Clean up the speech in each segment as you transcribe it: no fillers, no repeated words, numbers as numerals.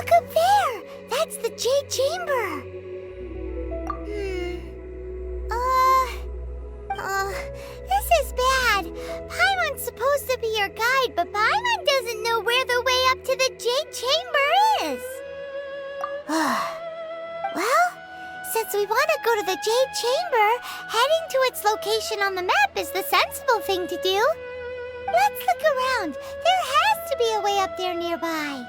Look up there! That's the Jade Chamber! This is bad. Paimon's supposed to be your guide, but Paimon doesn't know where the way up to the Jade Chamber is. Well, since we want to go to the Jade Chamber, heading to its location on the map is the sensible thing to do. Let's look around. There has to be a way up there nearby.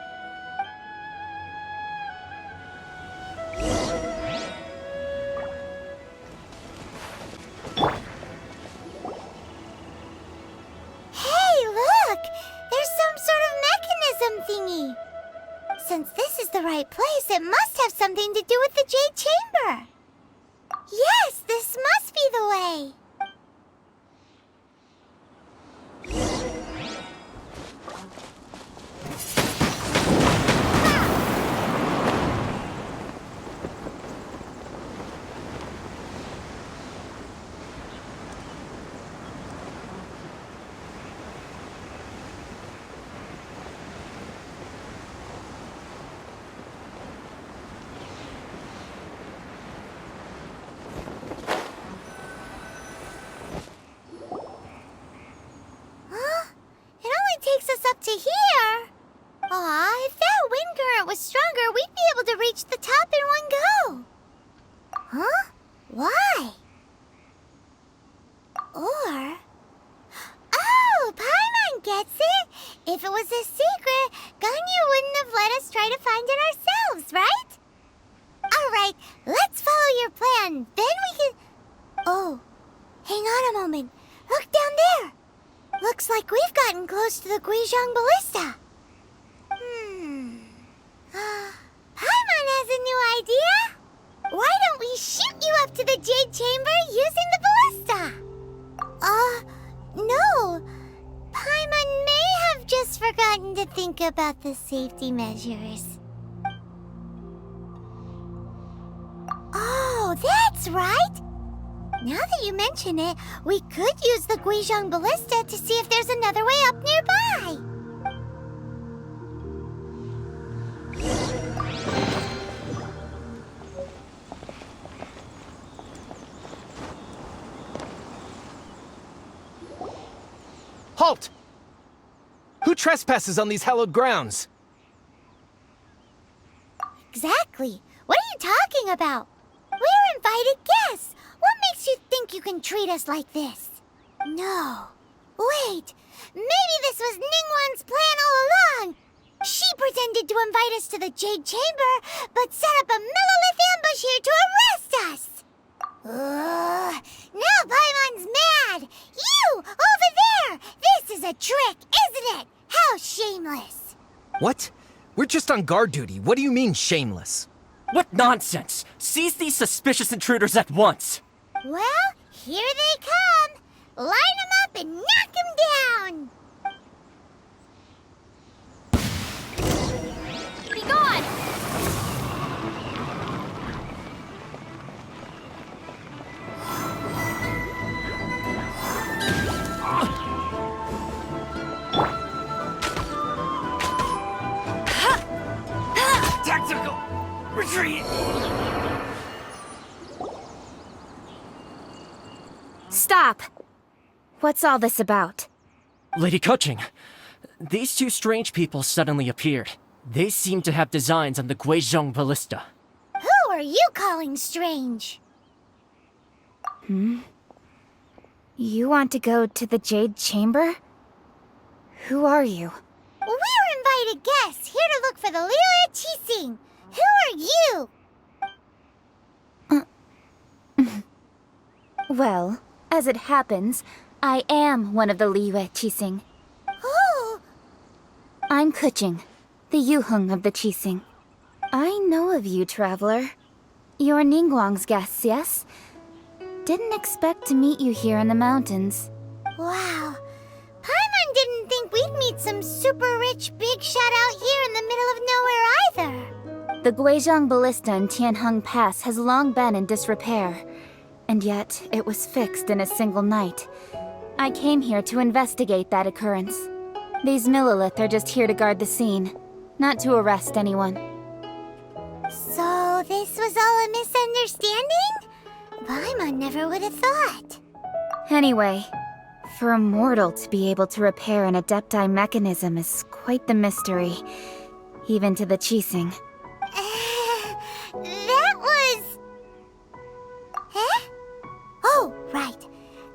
Hey, look! There's some sort of mechanism thingy. Since this is the right place, it must have something to do with the Jade Chamber. Yes, this must be the way. To here? Aw, if that wind current was stronger, we'd be able to reach the top in one go. Huh? Why? Or... Oh, Paimon gets it! If it was a secret, Ganyu wouldn't have let us try to find it ourselves, right? Alright, let's follow your plan. Then we can... Oh, hang on a moment. Look down there. Looks like we've gotten close to the Guizhong Ballista. Paimon has a new idea. Why don't we shoot you up to the Jade Chamber using the ballista? No. Paimon may have just forgotten to think about the safety measures. Oh, that's right. Now that you mention it, we could use the Guizhong Ballista to see if there's another way up nearby. Halt! Who trespasses on these hallowed grounds? Exactly. What are you talking about? We're invited guests. What makes you think you can treat us like this? No. Wait. Maybe this was Ningguang's plan all along. She pretended to invite us to the Jade Chamber, but set up a Millilith ambush here to arrest us. Now Paimon's mad. You, over there! This is a trick, isn't it? How shameless. What? We're just on guard duty. What do you mean, shameless? What nonsense! Seize these suspicious intruders at once! Well, here they come. Line them up and knock them down. Be gone! Tactical retreat! Stop! What's all this about? Lady Keqing, these two strange people suddenly appeared. They seem to have designs on the Guizhong Ballista. Who are you calling strange? You want to go to the Jade Chamber? Who are you? We're invited guests here to look for the Liyue Arc. Who are you? Well, as it happens, I am one of the Liyue Arc. Oh, I'm Keqing, the Yuheng of the Qixing. I know of you, traveler. You're Ningguang's guests, yes? Didn't expect to meet you here in the mountains. wow. Paimon didn't think we'd meet some super rich big shot out here in the middle of nowhere either. The Guizhong Ballista in Tianheng Pass has long been in disrepair, and yet it was fixed in a single night. I came here to investigate that occurrence. These Millilith are just here to guard the scene, not to arrest anyone. So this was all a misunderstanding? Paimon never would have thought. Anyway, for a mortal to be able to repair an Adepti mechanism is quite the mystery, even to the Qixing. That was... Huh? Oh, right.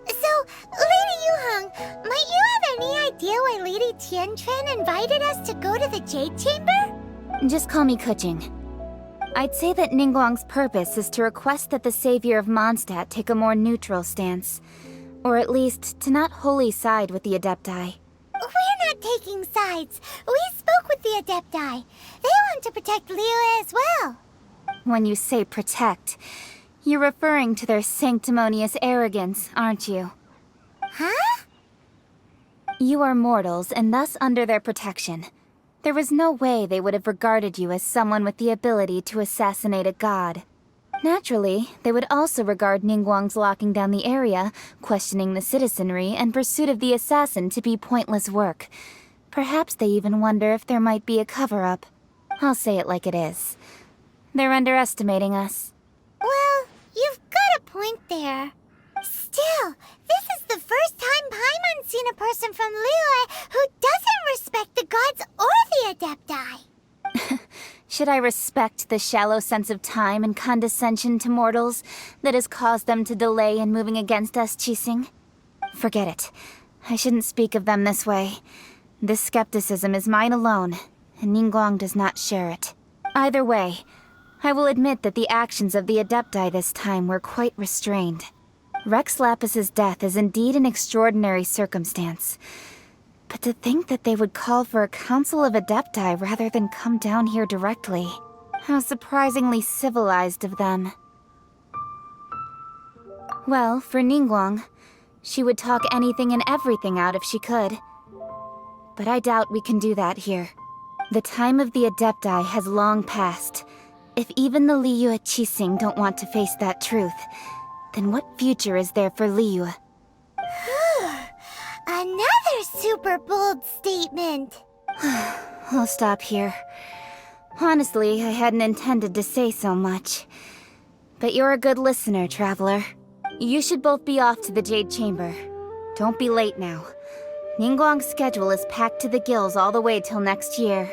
So, Lady Yuheng, might you have any idea why Lady Tianquan invited us to go to the Jade Chamber? Just call me Kuching. I'd say that Ningguang's purpose is to request that the savior of Mondstadt take a more neutral stance. Or at least, to not wholly side with the Adepti. We're not taking sides. We spoke with the Adepti. They want to protect Liyue as well. When you say protect, you're referring to their sanctimonious arrogance, aren't you? Huh? You are mortals, and thus under their protection. There was no way they would have regarded you as someone with the ability to assassinate a god. Naturally, they would also regard Ningguang's locking down the area, questioning the citizenry, and pursuit of the assassin to be pointless work. Perhaps they even wonder if there might be a cover-up. I'll say it like it is. They're underestimating us. Well, you've got a point there. Still, this is the first time Paimon's seen a person from Liyue who doesn't respect the gods or the Adepti. Should I respect the shallow sense of time and condescension to mortals that has caused them to delay in moving against us, Qixing? Forget it. I shouldn't speak of them this way. This skepticism is mine alone, and Ningguang does not share it. Either way, I will admit that the actions of the Adepti this time were quite restrained. Rex Lapis's death is indeed an extraordinary circumstance. But to think that they would call for a council of Adepti rather than come down here directly. How surprisingly civilized of them. Well, for Ningguang, she would talk anything and everything out if she could. But I doubt we can do that here. The time of the Adepti has long passed. If even the Liyue Qixing don't want to face that truth, then what future is there for Liyue? Another super bold statement. I'll stop here. Honestly, I hadn't intended to say so much. But you're a good listener, Traveler. You should both be off to the Jade Chamber. Don't be late now. Ningguang's schedule is packed to the gills all the way till next year.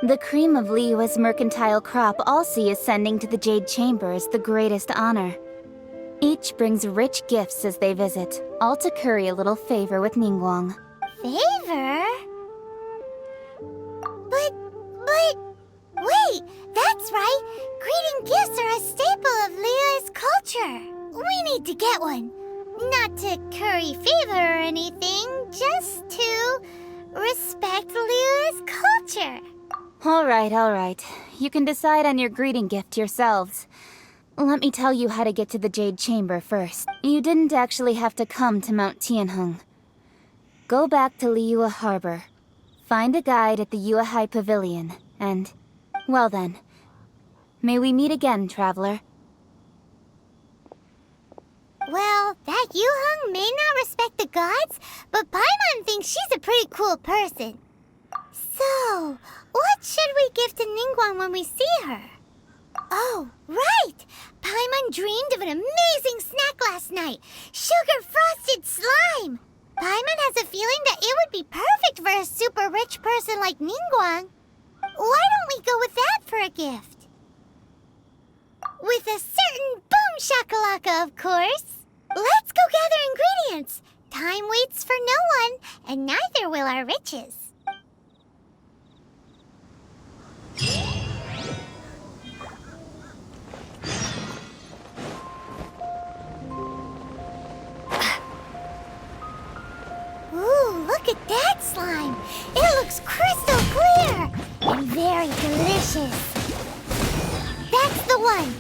The cream of Liyue's mercantile crop all see ascending to the Jade Chamber as the greatest honor. Each brings rich gifts as they visit, all to curry a little favor with Ningguang. Favor? But... Wait, that's right! Greeting gifts are a staple of Liyue's culture. We need to get one. Not to curry favor or anything, just to respect Liyue's culture. All right. You can decide on your greeting gift yourselves. Let me tell you how to get to the Jade Chamber first. You didn't actually have to come to Mount Tianheng. Go back to Liyue Harbor. Find a guide at the Yuehai Pavilion, and... well then. May we meet again, Traveler. Well, that Yuheng may not respect the gods, but Paimon thinks she's a pretty cool person. So, what should we give to Ningguang when we see her? Oh, right! Paimon dreamed of an amazing snack last night! Sugar-frosted slime! Paimon has a feeling that it would be perfect for a super rich person like Ningguang. Why don't we go with that for a gift? With a certain boom shakalaka, of course! Let's go gather ingredients! Time waits for no one, and neither will our riches. Ooh, look at that slime! It looks crystal clear! And very delicious! That's the one!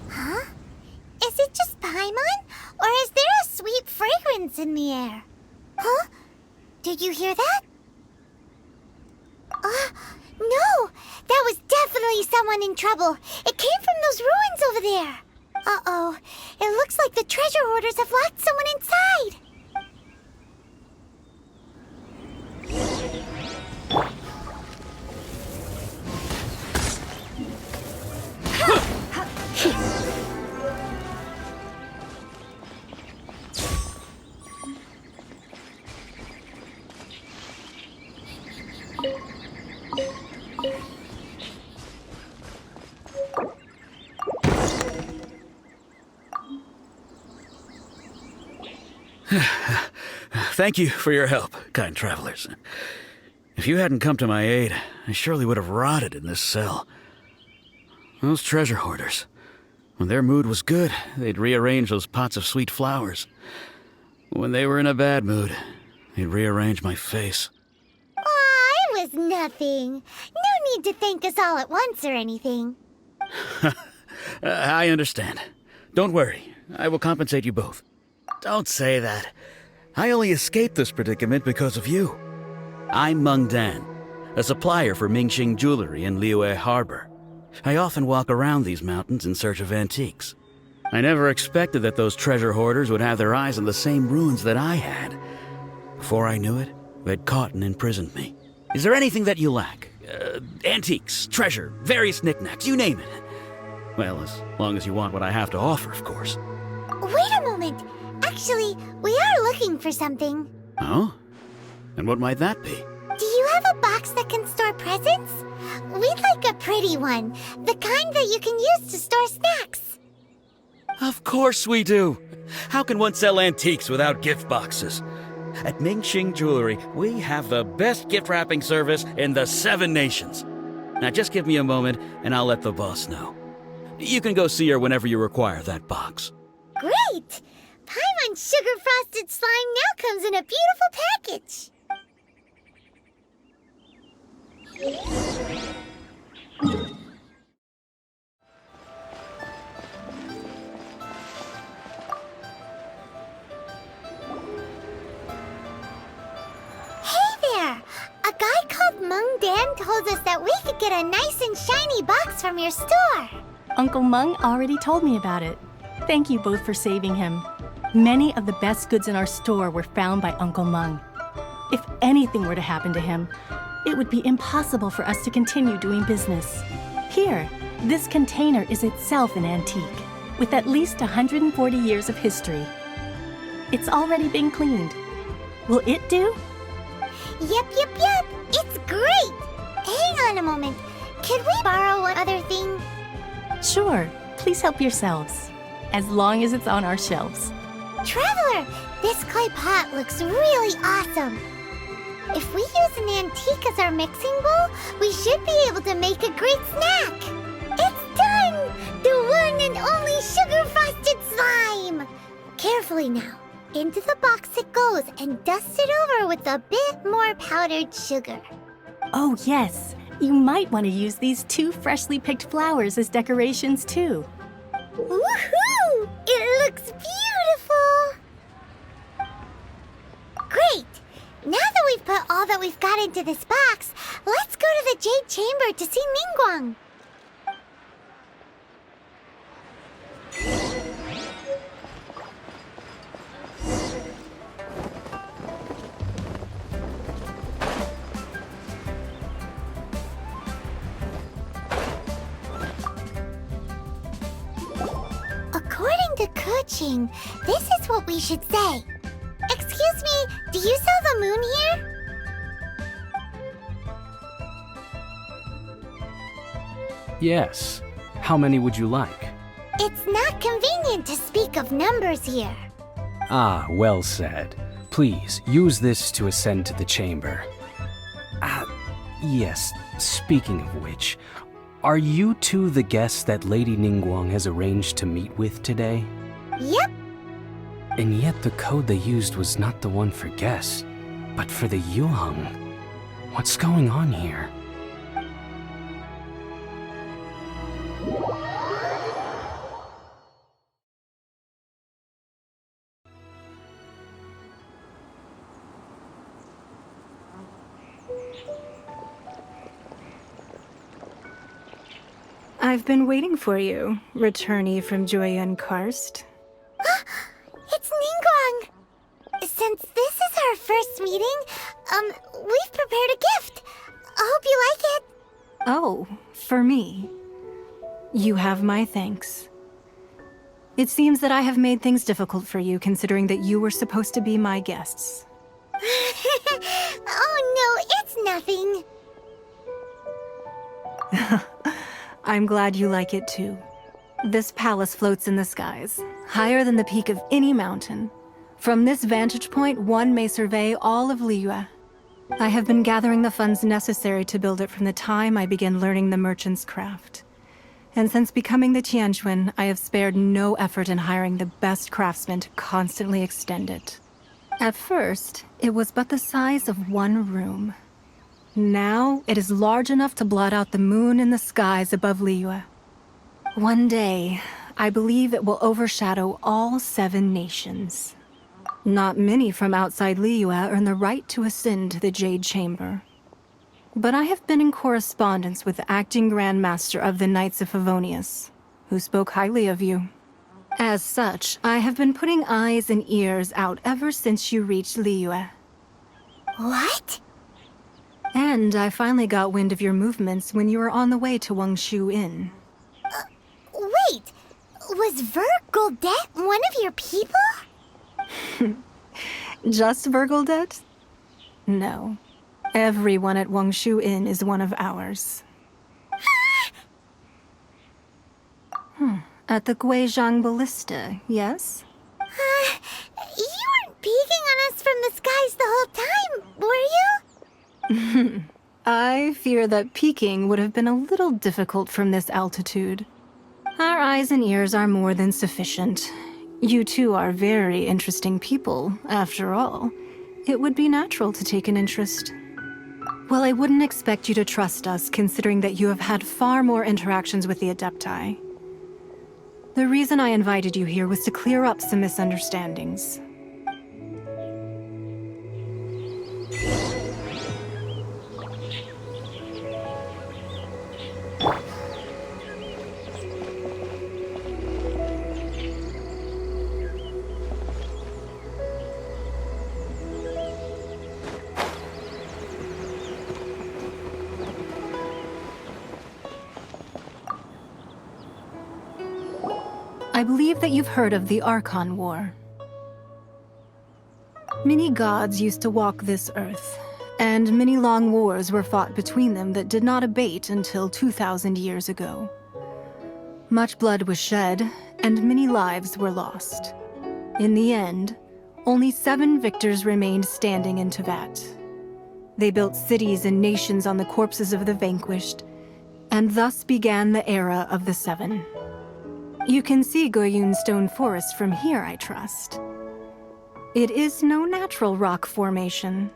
Huh? Is it just Paimon? Or is there a sweet fragrance in the air? Huh? Did you hear that? No! That was definitely definitely someone in trouble. It came from those ruins over there. Uh-oh. It looks like the treasure hoarders have locked someone inside. Thank you for your help, kind travelers. If you hadn't come to my aid, I surely would have rotted in this cell. Those treasure hoarders, when their mood was good, they'd rearrange those pots of sweet flowers. When they were in a bad mood, they'd rearrange my face. Aw, it was nothing. No need to thank us all at once or anything. I understand. Don't worry, I will compensate you both. Don't say that. I only escaped this predicament because of you. I'm Meng Dan, a supplier for Mingxing jewelry in Liyue Harbor. I often walk around these mountains in search of antiques. I never expected that those treasure hoarders would have their eyes on the same ruins that I had. Before I knew it, they'd caught and imprisoned me. Is there anything that you lack? Antiques, treasure, various knickknacks, you name it. Well, as long as you want what I have to offer, of course. Wait a moment. Actually, we are looking for something. Oh? And what might that be? Do you have a box that can store presents? We'd like a pretty one. The kind that you can use to store snacks. Of course we do. How can one sell antiques without gift boxes? At Mingxing Jewelry, we have the best gift wrapping service in the 7 nations. Now just give me a moment and I'll let the boss know. You can go see her whenever you require that box. Great! Paimon Sugar Frosted Slime now comes in a beautiful package. Hey there! A guy called Meng Dan told us that we could get a nice and shiny box from your store. Uncle Meng already told me about it. Thank you both for saving him. Many of the best goods in our store were found by Uncle Meng. If anything were to happen to him, it would be impossible for us to continue doing business. Here, this container is itself an antique, with at least 140 years of history. It's already been cleaned. Will it do? Yep. It's great! Hang on a moment. Could we borrow one other thing? Sure, please help yourselves, as long as it's on our shelves. Traveler, this clay pot looks really awesome. If we use an antique as our mixing bowl, we should be able to make a great snack. It's done! The one and only sugar-frosted slime! Carefully now. Into the box it goes and dust it over with a bit more powdered sugar. Oh yes, you might want to use these 2 freshly picked flowers as decorations too. Woohoo! It looks beautiful! Great! Now that we've put all that we've got into this box, let's go to the Jade Chamber to see Ningguang. According to Kuching, this is what we should say. Excuse me, do you sell the moon here? Yes. How many would you like? It's not convenient to speak of numbers here. Ah, well said. Please, use this to ascend to the chamber. Yes, speaking of which, are you two the guests that Lady Ningguang has arranged to meet with today? Yep. And yet the code they used was not the one for guests, but for the Yuheng. What's going on here? I've been waiting for you, returnee from Joyun Karst. It's Ningguang! Since this is our first meeting, we've prepared a gift. I hope you like it. Oh, for me. You have my thanks. It seems that I have made things difficult for you, considering that you were supposed to be my guests. Oh no, it's nothing. I'm glad you like it too. This palace floats in the skies, higher than the peak of any mountain. From this vantage point, one may survey all of Liyue. I have been gathering the funds necessary to build it from the time I began learning the merchant's craft. And since becoming the Tianquan, I have spared no effort in hiring the best craftsmen to constantly extend it. At first, it was but the size of one room. Now, it is large enough to blot out the moon in the skies above Liyue. One day, I believe it will overshadow all 7 nations. Not many from outside Liyue earn the right to ascend to the Jade Chamber. But I have been in correspondence with the acting Grand Master of the Knights of Favonius, who spoke highly of you. As such, I have been putting eyes and ears out ever since you reached Liyue. What? And I finally got wind of your movements when you were on the way to Wangshu Inn. Wait, was Vergoldet one of your people? Just Vergoldet? No. Everyone at Wangshu Inn is one of ours. At the Guizhang Ballista, yes? You weren't peeking on us from the skies the whole time, were you? I fear that peeking would have been a little difficult from this altitude. Our eyes and ears are more than sufficient. You two are very interesting people, after all. It would be natural to take an interest. Well, I wouldn't expect you to trust us, considering that you have had far more interactions with the Adepti. The reason I invited you here was to clear up some misunderstandings. I believe that you've heard of the Archon War. Many gods used to walk this earth, and many long wars were fought between them that did not abate until 2,000 years ago. Much blood was shed, and many lives were lost. In the end, only 7 victors remained standing in Teyvat. They built cities and nations on the corpses of the vanquished, and thus began the era of the 7. You can see Goyun Stone Forest from here, I trust. It is no natural rock formation.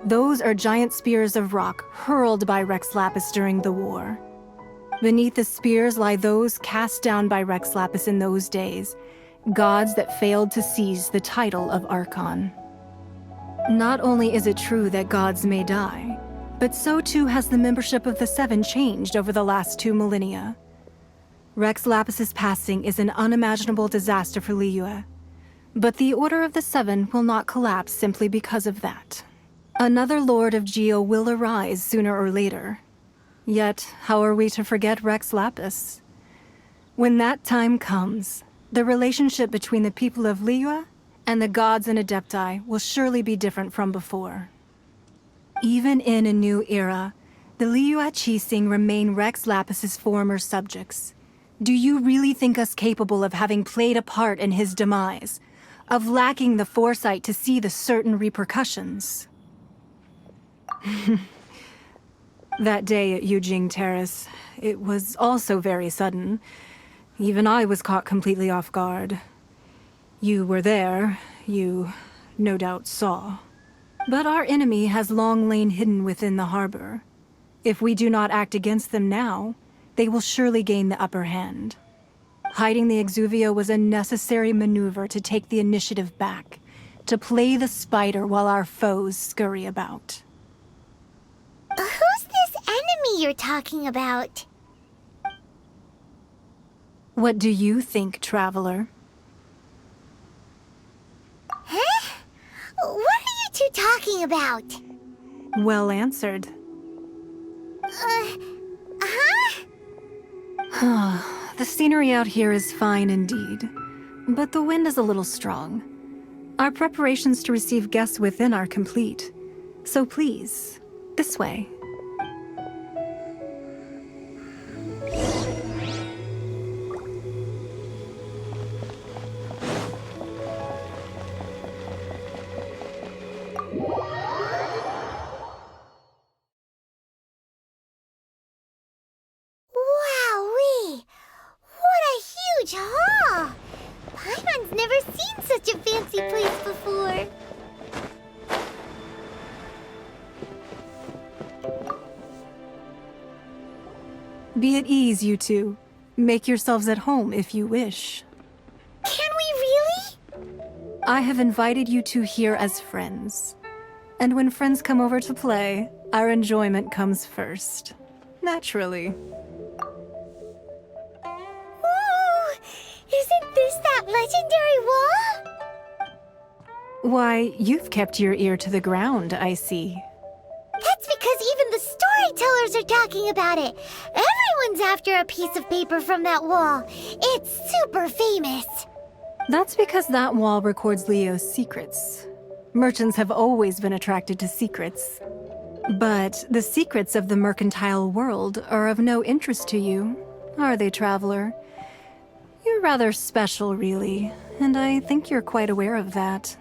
Those are giant spears of rock hurled by Rex Lapis during the war. Beneath the spears lie those cast down by Rex Lapis in those days, gods that failed to seize the title of Archon. Not only is it true that gods may die, but so too has the membership of the 7 changed over the last 2 millennia. Rex Lapis's passing is an unimaginable disaster for Liyue, but the Order of the 7 will not collapse simply because of that. Another Lord of Geo will arise sooner or later. Yet, how are we to forget Rex Lapis? When that time comes, the relationship between the people of Liyue and the gods and Adepti will surely be different from before. Even in a new era, the Liyue Qixing remain Rex Lapis's former subjects. Do you really think us capable of having played a part in his demise? Of lacking the foresight to see the certain repercussions? That day at Yujing Terrace, it was also very sudden. Even I was caught completely off guard. You were there, you no doubt saw. But our enemy has long lain hidden within the harbor. If we do not act against them now, they will surely gain the upper hand. Hiding the Exuvio was a necessary maneuver to take the initiative back, to play the spider while our foes scurry about. Who's this enemy you're talking about? What do you think, traveler? Huh? What are you two talking about? Well answered. Huh? The scenery out here is fine indeed, but the wind is a little strong. Our preparations to receive guests within are complete. So please, this way. Wowee! What a huge hall! Paimon's never seen such a fancy place before. Be at ease, you two. Make yourselves at home if you wish. Can we really? I have invited you two here as friends. And when friends come over to play, our enjoyment comes first. Naturally. Ooh! Isn't this that legendary wall? Why, you've kept your ear to the ground, I see. That's because even the storytellers are talking about it. Everyone's after a piece of paper from that wall. It's super famous. That's because that wall records Leo's secrets. Merchants have always been attracted to secrets. But the secrets of the mercantile world are of no interest to you, are they, traveler? You're rather special, really, and I think you're quite aware of that.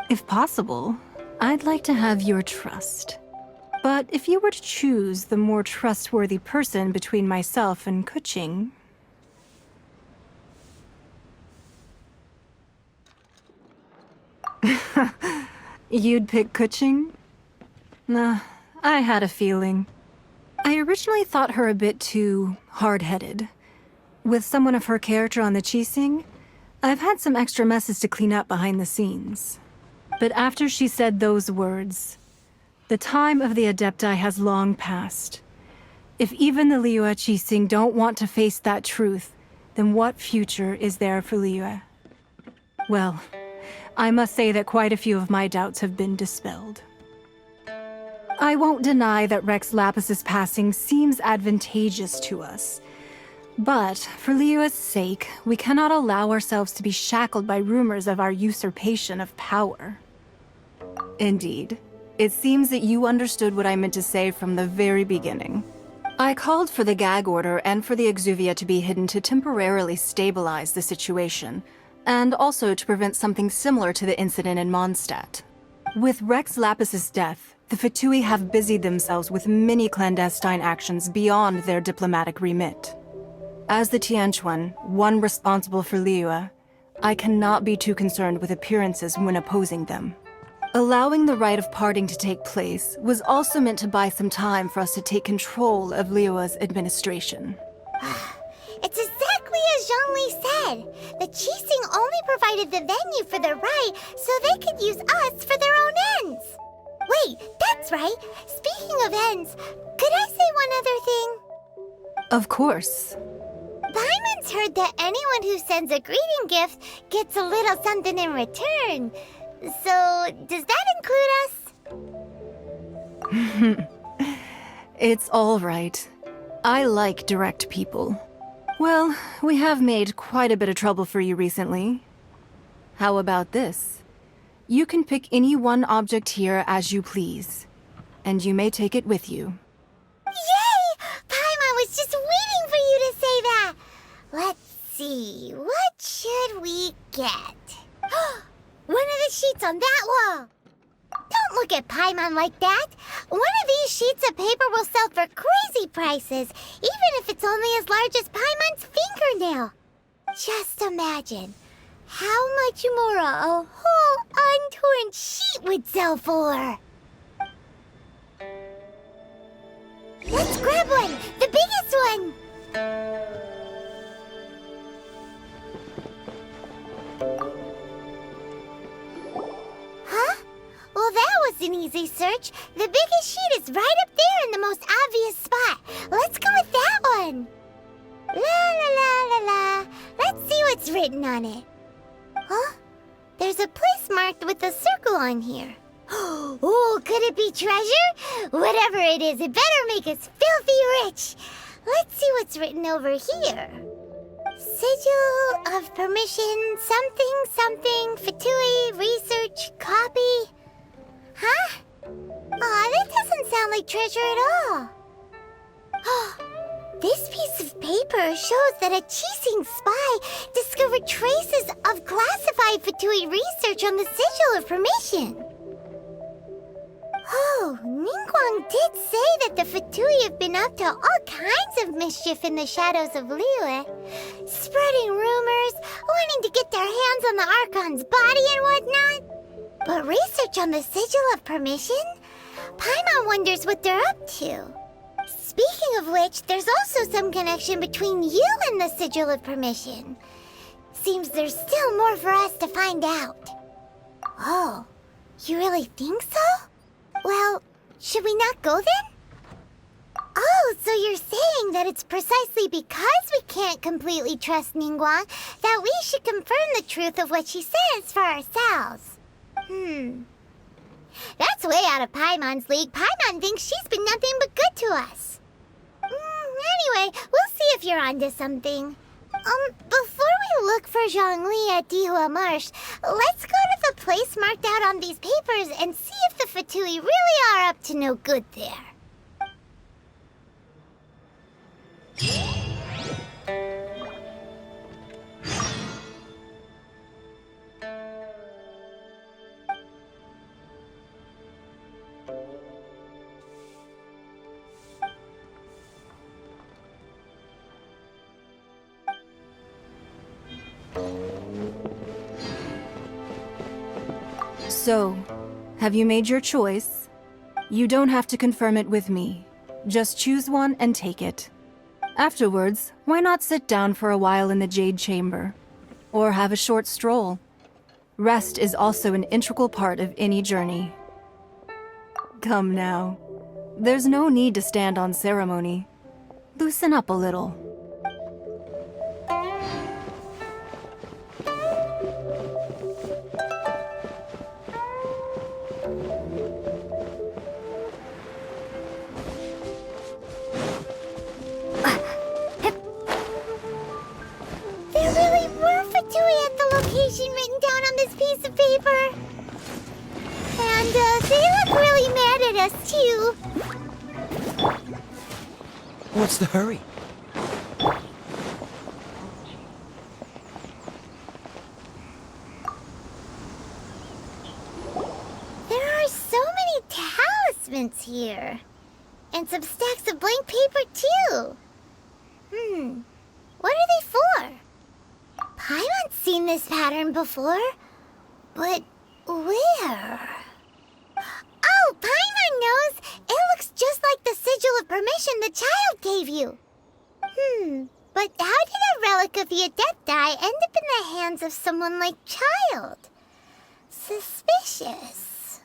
If possible, I'd like to have your trust. But if you were to choose the more trustworthy person between myself and Kuching... You'd pick Kuching? Nah, I had a feeling. I originally thought her a bit too hard-headed. With someone of her character on the Qixing, I've had some extra messes to clean up behind the scenes. But after she said those words, the time of the Adepti has long passed. If even the Liyue Qixing don't want to face that truth, then what future is there for Liyue? Well, I must say that quite a few of my doubts have been dispelled. I won't deny that Rex Lapis's passing seems advantageous to us. But for Liyue's sake, we cannot allow ourselves to be shackled by rumors of our usurpation of power. Indeed, it seems that you understood what I meant to say from the very beginning. I called for the gag order and for the Exuvia to be hidden to temporarily stabilize the situation, and also to prevent something similar to the incident in Mondstadt. With Rex Lapis's death, the Fatui have busied themselves with many clandestine actions beyond their diplomatic remit. As the Tianquan, one responsible for Liyue, I cannot be too concerned with appearances when opposing them. Allowing the rite of parting to take place was also meant to buy some time for us to take control of Liyue's administration. It's exactly as Zhongli said. The Qixing only provided the venue for the rite so they could use us for their own ends. Wait, that's right. Speaking of ends, could I say one other thing? Of course. Paimon's heard that anyone who sends a greeting gift gets a little something in return. So, does that include us? It's all right. I like direct people. Well, we have made quite a bit of trouble for you recently. How about this? You can pick any one object here as you please, and you may take it with you. Yay! Paimon was just waiting for you to say that. Let's see, what should we get? One of the sheets on that wall. Don't look at Paimon like that. One of these sheets of paper will sell for crazy prices, even if it's only as large as Paimon's fingernail. Just imagine how much more a whole untorn sheet would sell for. Let's grab one, the biggest one. Huh? Well, that was an easy search. The biggest sheet is right up there in the most obvious spot. Let's go with that one. La la la la la. on here? Oh, could it be treasure? Whatever it is, it better make us filthy rich. Let's see what's written over here. Sigil of permission, something, Fatui, research, copy. Huh? Aw, that doesn't sound like treasure at all. This piece of paper shows that a Qixing spy discovered traces of classified Fatui research on the Sigil of Permission. Oh, Ningguang did say that the Fatui have been up to all kinds of mischief in the shadows of Liyue, spreading rumors, wanting to get their hands on the Archon's body and whatnot. But research on the Sigil of Permission? Paimon wonders what they're up to. Speaking of which, there's also some connection between you and the Sigil of Permission. Seems there's still more for us to find out. Oh, you really think so? Well, should we not go then? Oh, so you're saying that it's precisely because we can't completely trust Ningguang that we should confirm the truth of what she says for ourselves. That's way out of Paimon's league. Paimon thinks she's been nothing but good to us. Anyway, we'll see if you're onto something. Before we look for Zhongli at Dihua Marsh, let's go to the place marked out on these papers and see if the Fatui really are up to no good there. So, have you made your choice? You don't have to confirm it with me. Just choose one and take it. Afterwards, why not sit down for a while in the Jade Chamber? Or have a short stroll? Rest is also an integral part of any journey. Come now. There's no need to stand on ceremony. Loosen up a little. Written down on this piece of paper. And they look really mad at us too. What's the hurry? There are so many talismans here. And some stacks of blank paper too. What are they for? Paimon's seen this pattern before, but where? Oh, Paimon knows! It looks just like the Sigil of Permission the child gave you. But how did a relic of the Adepti end up in the hands of someone like Child? Suspicious.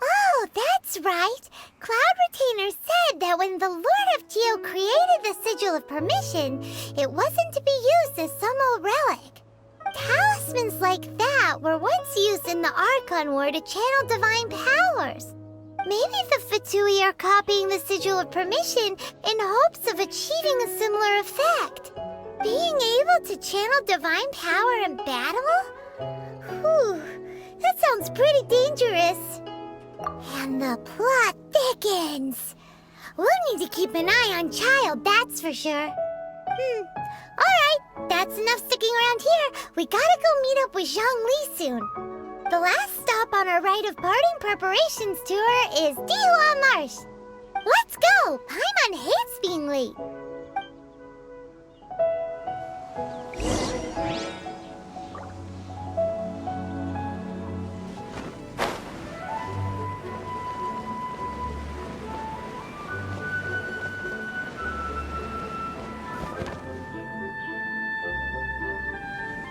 Oh, that's right. Cloud Retainer said that when the Lord of Geo created the Sigil of Permission, it wasn't to be used as some old relic. Talismans like that were once used in the Archon War to channel divine powers. Maybe the Fatui are copying the Sigil of Permission in hopes of achieving a similar effect. Being able to channel divine power in battle? Whew, that sounds pretty dangerous. And the plot thickens. We'll need to keep an eye on Child, that's for sure. Alright, that's enough sticking around here. We gotta go meet up with Zhongli soon. The last stop on our rite of parting preparations tour is Dihua Marsh. Let's go! Paimon hates being late.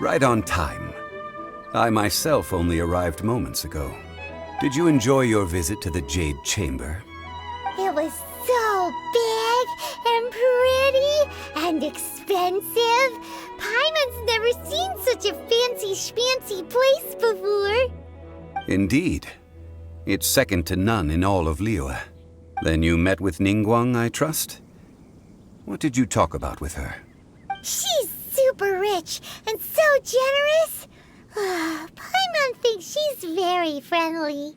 Right on time. I myself only arrived moments ago. Did you enjoy your visit to the Jade Chamber? It was so big and pretty and expensive. Paimon's never seen such a fancy schmancy place before. Indeed. It's second to none in all of Liyue. Then you met with Ningguang, I trust? What did you talk about with her? She's super rich and so generous. Paimon thinks she's very friendly.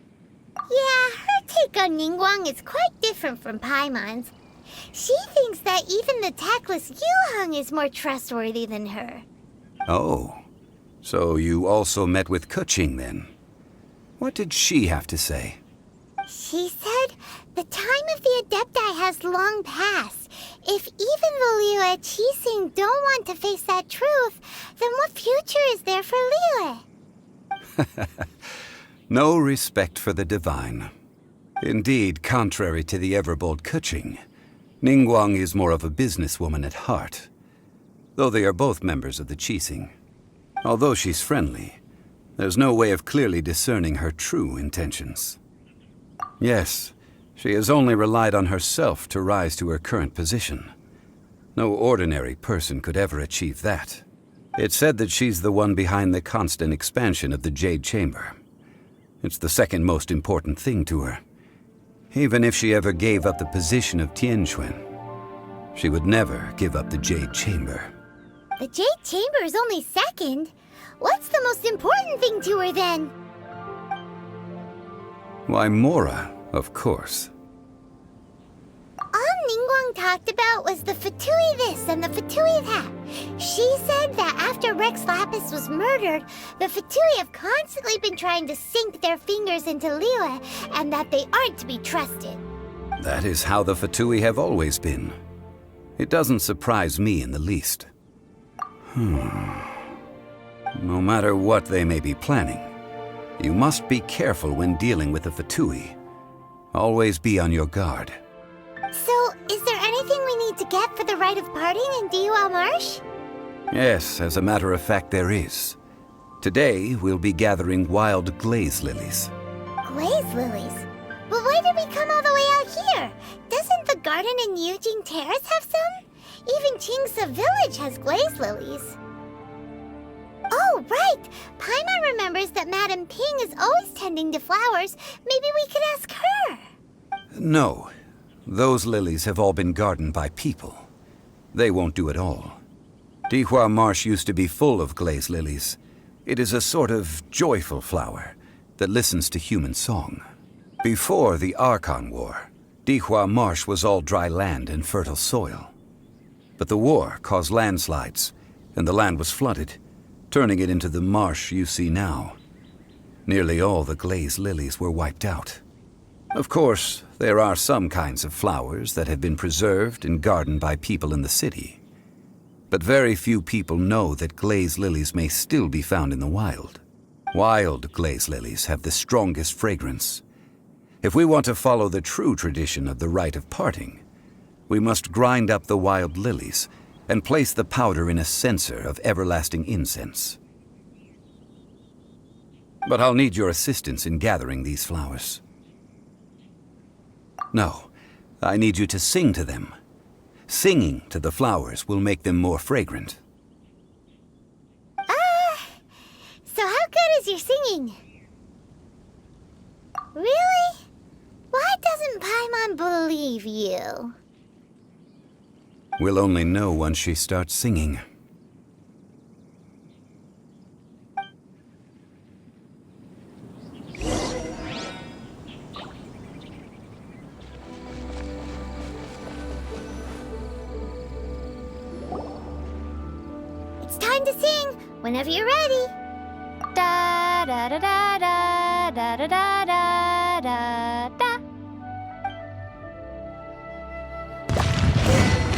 Yeah, her take on Ningguang is quite different from Paimon's. She thinks that even the tactless Yuheng is more trustworthy than her. Oh, so you also met with Keqing then? What did she have to say? She said the time of the Adepti has long passed. If even the Liyue Qixing don't want to face that truth, then what future is there for Liyue? No respect for the divine. Indeed, contrary to the ever-bold Keqing, Ningguang is more of a businesswoman at heart, though they are both members of the Qixing. Although she's friendly, there's no way of clearly discerning her true intentions. Yes, she has only relied on herself to rise to her current position. No ordinary person could ever achieve that. It's said that she's the one behind the constant expansion of the Jade Chamber. It's the second most important thing to her. Even if she ever gave up the position of Tianquan, she would never give up the Jade Chamber. The Jade Chamber is only second. What's the most important thing to her then? Why, Mora, of course. All Ningguang talked about was the Fatui this and the Fatui that. She said that after Rex Lapis was murdered, the Fatui have constantly been trying to sink their fingers into Liyue, and that they aren't to be trusted. That is how the Fatui have always been. It doesn't surprise me in the least. No matter what they may be planning, you must be careful when dealing with the Fatui. Always be on your guard. So, is there anything we need to get for the rite of parting in Liyue Marsh? Yes, as a matter of fact, there is. Today, we'll be gathering wild glaze lilies. Glaze lilies? But why did we come all the way out here? Doesn't the garden in Yujing Terrace have some? Even Qingse Village has glaze lilies. Oh, right! Paimon remembers that Madame Ping is always tending to flowers. Maybe we could ask her. No. Those lilies have all been gardened by people. They won't do it all. Liyue Marsh used to be full of glaze lilies. It is a sort of joyful flower that listens to human song. Before the Archon War, Liyue Marsh was all dry land and fertile soil. But the war caused landslides, and the land was flooded, turning it into the marsh you see now. Nearly all the glaze lilies were wiped out. Of course, there are some kinds of flowers that have been preserved and gardened by people in the city. But very few people know that glaze lilies may still be found in the wild. Wild glaze lilies have the strongest fragrance. If we want to follow the true tradition of the rite of parting, we must grind up the wild lilies and place the powder in a censer of everlasting incense. But I'll need your assistance in gathering these flowers. No, I need you to sing to them. Singing to the flowers will make them more fragrant. So how good is your singing? Really? Why doesn't Paimon believe you? We'll only know once she starts singing. It's time to sing, whenever you're ready. Da da da da da da da da da da da.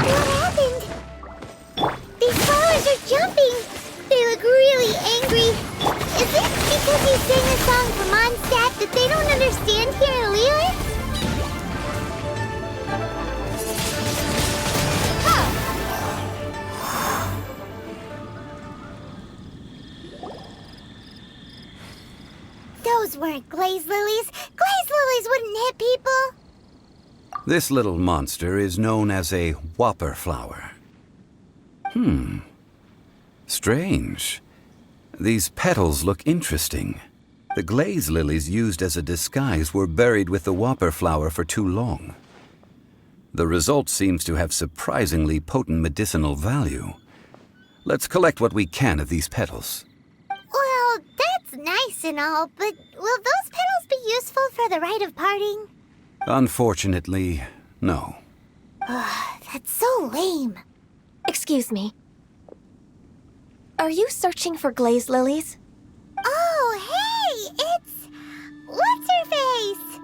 What happened? These flowers are jumping. They look really angry. Is it because you sang a song for Mondstadt that they don't understand here in Liyue? Those weren't glaze lilies. Glaze lilies wouldn't hit people. This little monster is known as a whopper flower. Strange. These petals look interesting. The glaze lilies used as a disguise were buried with the whopper flower for too long. The result seems to have surprisingly potent medicinal value. Let's collect what we can of these petals. Well, that's nice and all, but will those petals be useful for the rite of parting? Unfortunately, no. That's so lame. Excuse me. Are you searching for glaze lilies? Oh, hey! It's... What's-her-face?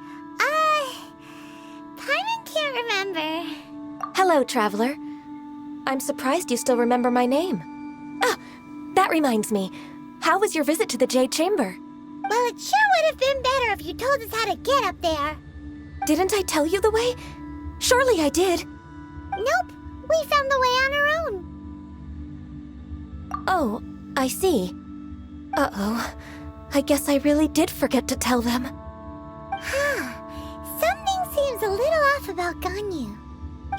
Paimon can't remember. Hello, traveler. I'm surprised you still remember my name. Ah, that reminds me. How was your visit to the Jade Chamber? Well, it sure would have been better if you told us how to get up there. Didn't I tell you the way? Surely I did. Nope, we found the way on our own. Oh, I see. Uh-oh. I guess I really did forget to tell them. Something seems a little off about Ganyu.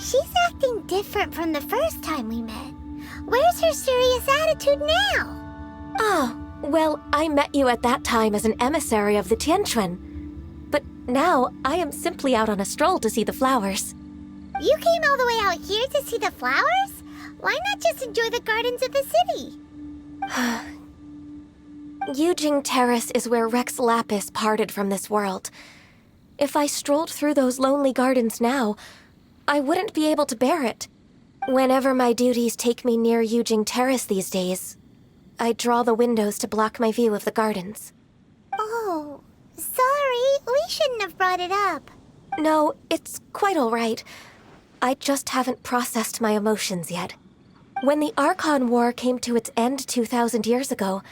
She's acting different from the first time we met. Where's her serious attitude now? Ah, well, I met you at that time as an emissary of the Tianquan. But now, I am simply out on a stroll to see the flowers. You came all the way out here to see the flowers? Why not just enjoy the gardens of the city? Yujing Terrace is where Rex Lapis parted from this world. If I strolled through those lonely gardens now, I wouldn't be able to bear it. Whenever my duties take me near Yujing Terrace these days, I draw the windows to block my view of the gardens. Oh, sorry, we shouldn't have brought it up. No, it's quite all right. I just haven't processed my emotions yet. When the Archon War came to its end 2,000 years ago,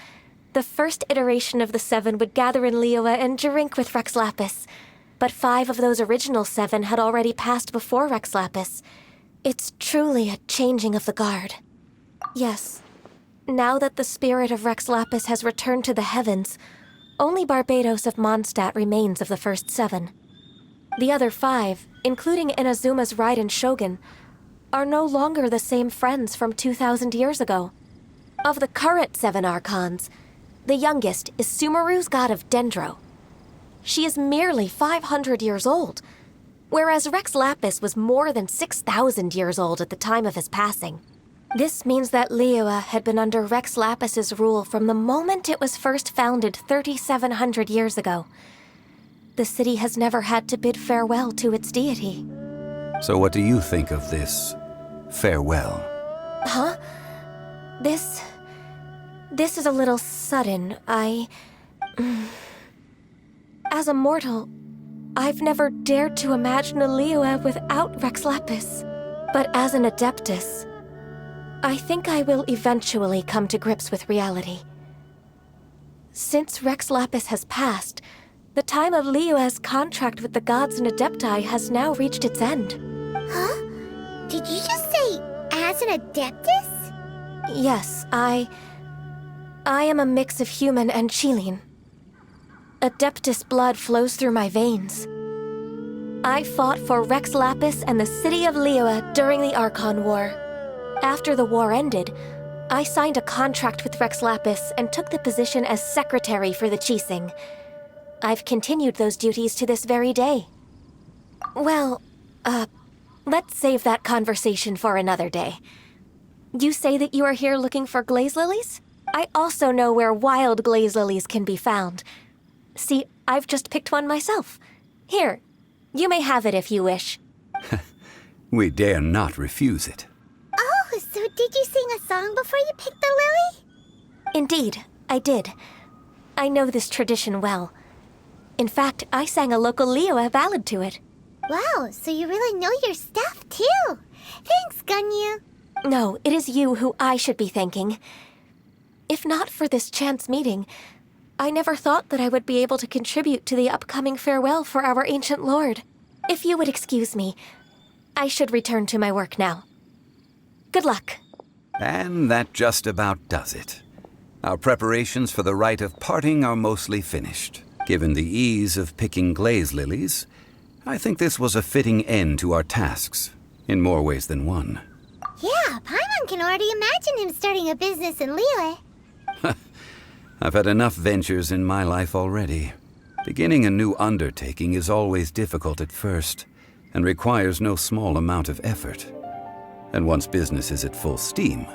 the first iteration of the Seven would gather in Liyue and drink with Rex Lapis. But 5 of those original 7 had already passed before Rex Lapis. It's truly a changing of the guard. Yes, now that the spirit of Rex Lapis has returned to the heavens, only Barbados of Mondstadt remains of the first 7. The other 5, including Inazuma's Raiden Shogun, are no longer the same friends from 2,000 years ago. Of the current 7 Archons, the youngest is Sumeru's god of Dendro. She is merely 500 years old, whereas Rex Lapis was more than 6,000 years old at the time of his passing. This means that Liyue had been under Rex Lapis's rule from the moment it was first founded 3,700 years ago. The city has never had to bid farewell to its deity. So what do you think of this farewell? Huh? This is a little sudden. As a mortal, I've never dared to imagine a Liyue without Rex Lapis. But as an Adeptus, I think I will eventually come to grips with reality. Since Rex Lapis has passed, the time of Liyue's contract with the gods and Adepti has now reached its end. Huh? Did you just say, as an Adeptus? Yes, I am a mix of human and Chilean. Adeptus blood flows through my veins. I fought for Rex Lapis and the city of Liyue during the Archon War. After the war ended, I signed a contract with Rex Lapis and took the position as secretary for the Qixing. I've continued those duties to this very day. Well, let's save that conversation for another day. You say that you are here looking for glaze lilies? I also know where wild glaze lilies can be found. See, I've just picked one myself. Here, you may have it if you wish. We dare not refuse it. Oh, so did you sing a song before you picked the lily? Indeed, I did. I know this tradition well. In fact, I sang a local Liyue ballad to it. Wow, so you really know your stuff, too. Thanks, Ganyu. No, it is you who I should be thanking. If not for this chance meeting, I never thought that I would be able to contribute to the upcoming farewell for our ancient lord. If you would excuse me, I should return to my work now. Good luck. And that just about does it. Our preparations for the rite of parting are mostly finished. Given the ease of picking glaze lilies, I think this was a fitting end to our tasks, in more ways than one. Yeah, Paimon can already imagine him starting a business in Liyue. I've had enough ventures in my life already. Beginning a new undertaking is always difficult at first, and requires no small amount of effort. And once business is at full steam,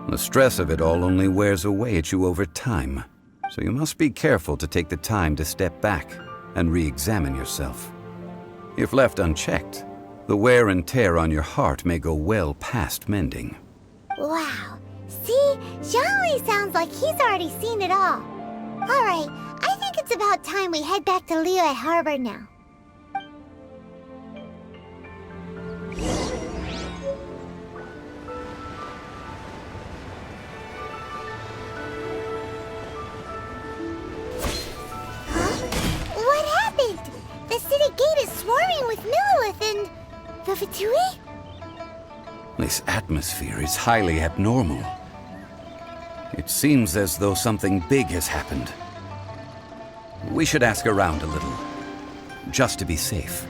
the stress of it all only wears away at you over time. So you must be careful to take the time to step back and re-examine yourself. If left unchecked, the wear and tear on your heart may go well past mending. Wow. See? Zhongli sounds like he's already seen it all. Alright, I think it's about time we head back to Liyue Harbor now. What happened? The city gate is swarming with Millilith and... the Fatui? This atmosphere is highly abnormal. It seems as though something big has happened. We should ask around a little, just to be safe.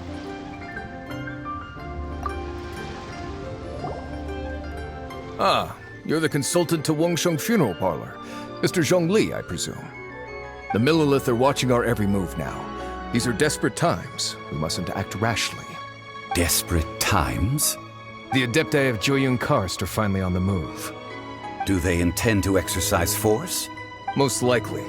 Ah, you're the consultant to Wangsheng Funeral Parlor. Mr. Zhongli, I presume. The Millilith are watching our every move now. These are desperate times. We mustn't act rashly. Desperate times? The Adepti of Joyun Karst are finally on the move. Do they intend to exercise force? Most likely.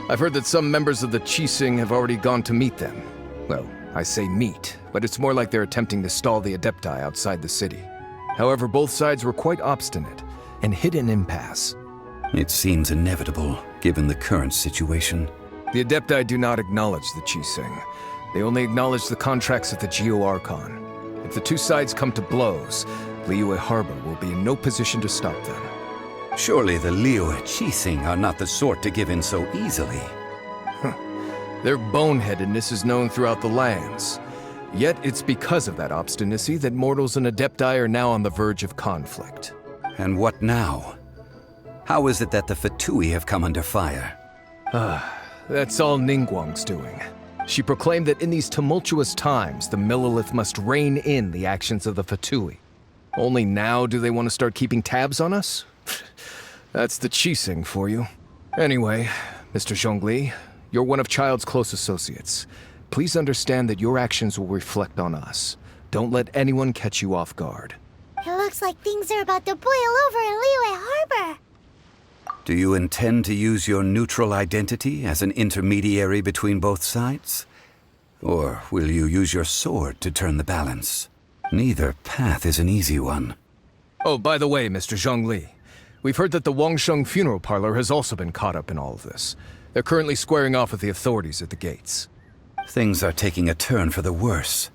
I've heard that some members of the Qixing have already gone to meet them. Well, I say meet, but it's more like they're attempting to stall the Adepti outside the city. However, both sides were quite obstinate and hit an impasse. It seems inevitable, given the current situation. The Adepti do not acknowledge the Qixing. They only acknowledge the contracts of the Liyue Arc. If the two sides come to blows, Liyue Harbor will be in no position to stop them. Surely the Liyue Qixing are not the sort to give in so easily. Their boneheadedness is known throughout the lands. Yet it's because of that obstinacy that mortals and Adepti are now on the verge of conflict. And what now? How is it that the Fatui have come under fire? That's all Ningguang's doing. She proclaimed that in these tumultuous times, the Millilith must rein in the actions of the Fatui. Only now do they want to start keeping tabs on us? That's the Qixing for you. Anyway, Mr. Zhongli, you're one of Child's close associates. Please understand that your actions will reflect on us. Don't let anyone catch you off guard. It looks like things are about to boil over in Liyue Harbor. Do you intend to use your neutral identity as an intermediary between both sides? Or will you use your sword to turn the balance? Neither path is an easy one. Oh, by the way, Mr. Zhongli, we've heard that the Wangsheng Funeral Parlor has also been caught up in all of this. They're currently squaring off with the authorities at the gates. Things are taking a turn for the worse.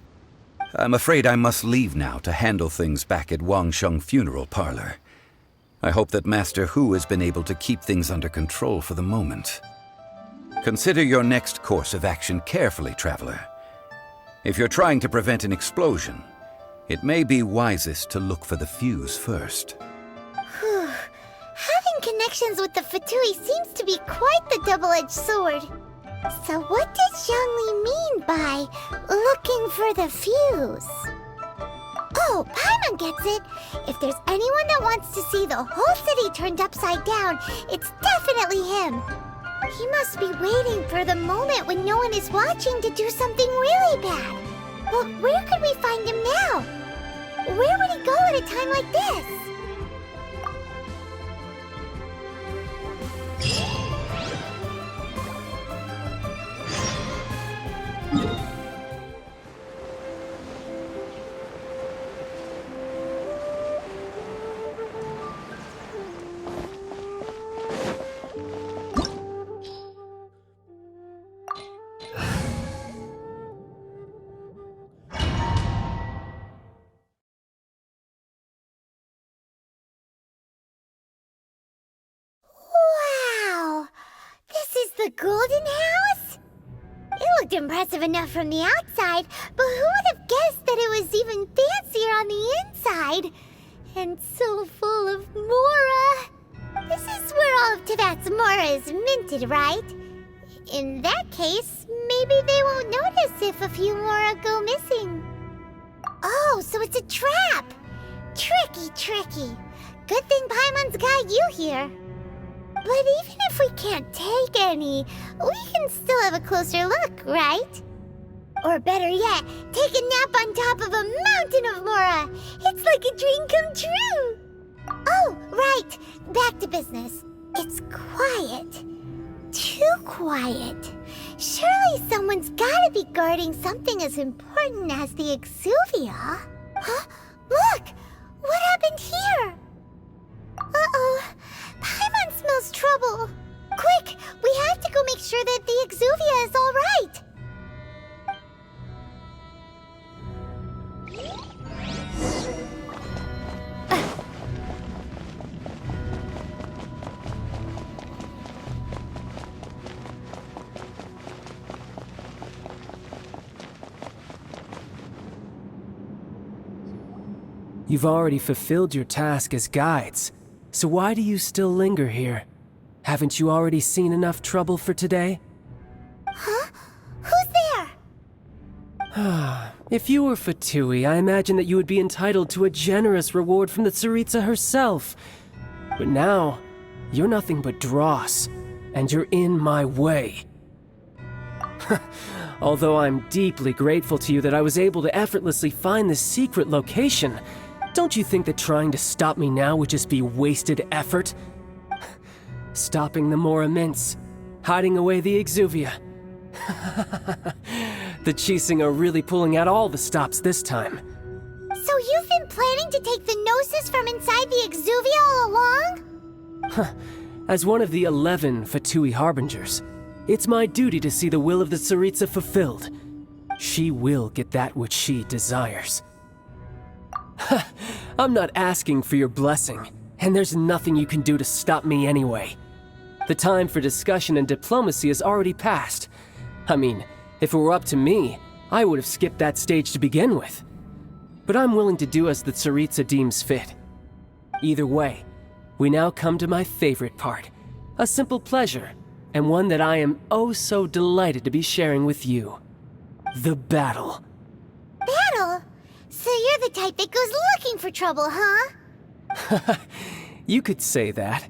I'm afraid I must leave now to handle things back at Wangsheng Funeral Parlor. I hope that Master Hu has been able to keep things under control for the moment. Consider your next course of action carefully, Traveler. If you're trying to prevent an explosion, it may be wisest to look for the fuse first. Whew. Having connections with the Fatui seems to be quite the double-edged sword. So what does Zhongli mean by looking for the fuse? Oh, Paimon gets it. If there's anyone that wants to see the whole city turned upside down, it's definitely him. He must be waiting for the moment when no one is watching to do something really bad. But where could we find him now? Where would he go at a time like this? The Golden House? It looked impressive enough from the outside, but who would have guessed that it was even fancier on the inside? And so full of Mora. This is where all of Teyvat's Mora is minted, right? In that case, maybe they won't notice if a few Mora go missing. Oh, so it's a trap! Tricky, tricky. Good thing Paimon's got you here. But even if we can't take any, we can still have a closer look, right? Or better yet, take a nap on top of a mountain of Mora. It's like a dream come true. Oh, right. Back to business. It's quiet. Too quiet. Surely someone's gotta be guarding something as important as the Exuvia. Huh? Look! What happened here? Uh-oh. Paimon smells trouble. Quick! We have to go make sure that the Exuvia is all right. You've already fulfilled your task as guides, so why do you still linger here? Haven't you already seen enough trouble for today? Huh? Who's there? If you were Fatui, I imagine that you would be entitled to a generous reward from the Tsaritsa herself. But now, you're nothing but dross, and you're in my way. Although I'm deeply grateful to you that I was able to effortlessly find this secret location, don't you think that trying to stop me now would just be wasted effort? Stopping the Mora Mints, hiding away the Exuvia. The Chising are really pulling out all the stops this time. So you've been planning to take the Gnosis from inside the Exuvia all along? As one of the 11 Fatui Harbingers, it's my duty to see the will of the Tsaritsa fulfilled. She will get that which she desires. I'm not asking for your blessing, and there's nothing you can do to stop me anyway. The time for discussion and diplomacy has already passed. I mean, if it were up to me, I would have skipped that stage to begin with. But I'm willing to do as the Tsaritsa deems fit. Either way, we now come to my favorite part, a simple pleasure, and one that I am oh so delighted to be sharing with you. The battle. Battle? So you're the type that goes looking for trouble, huh? You could say that.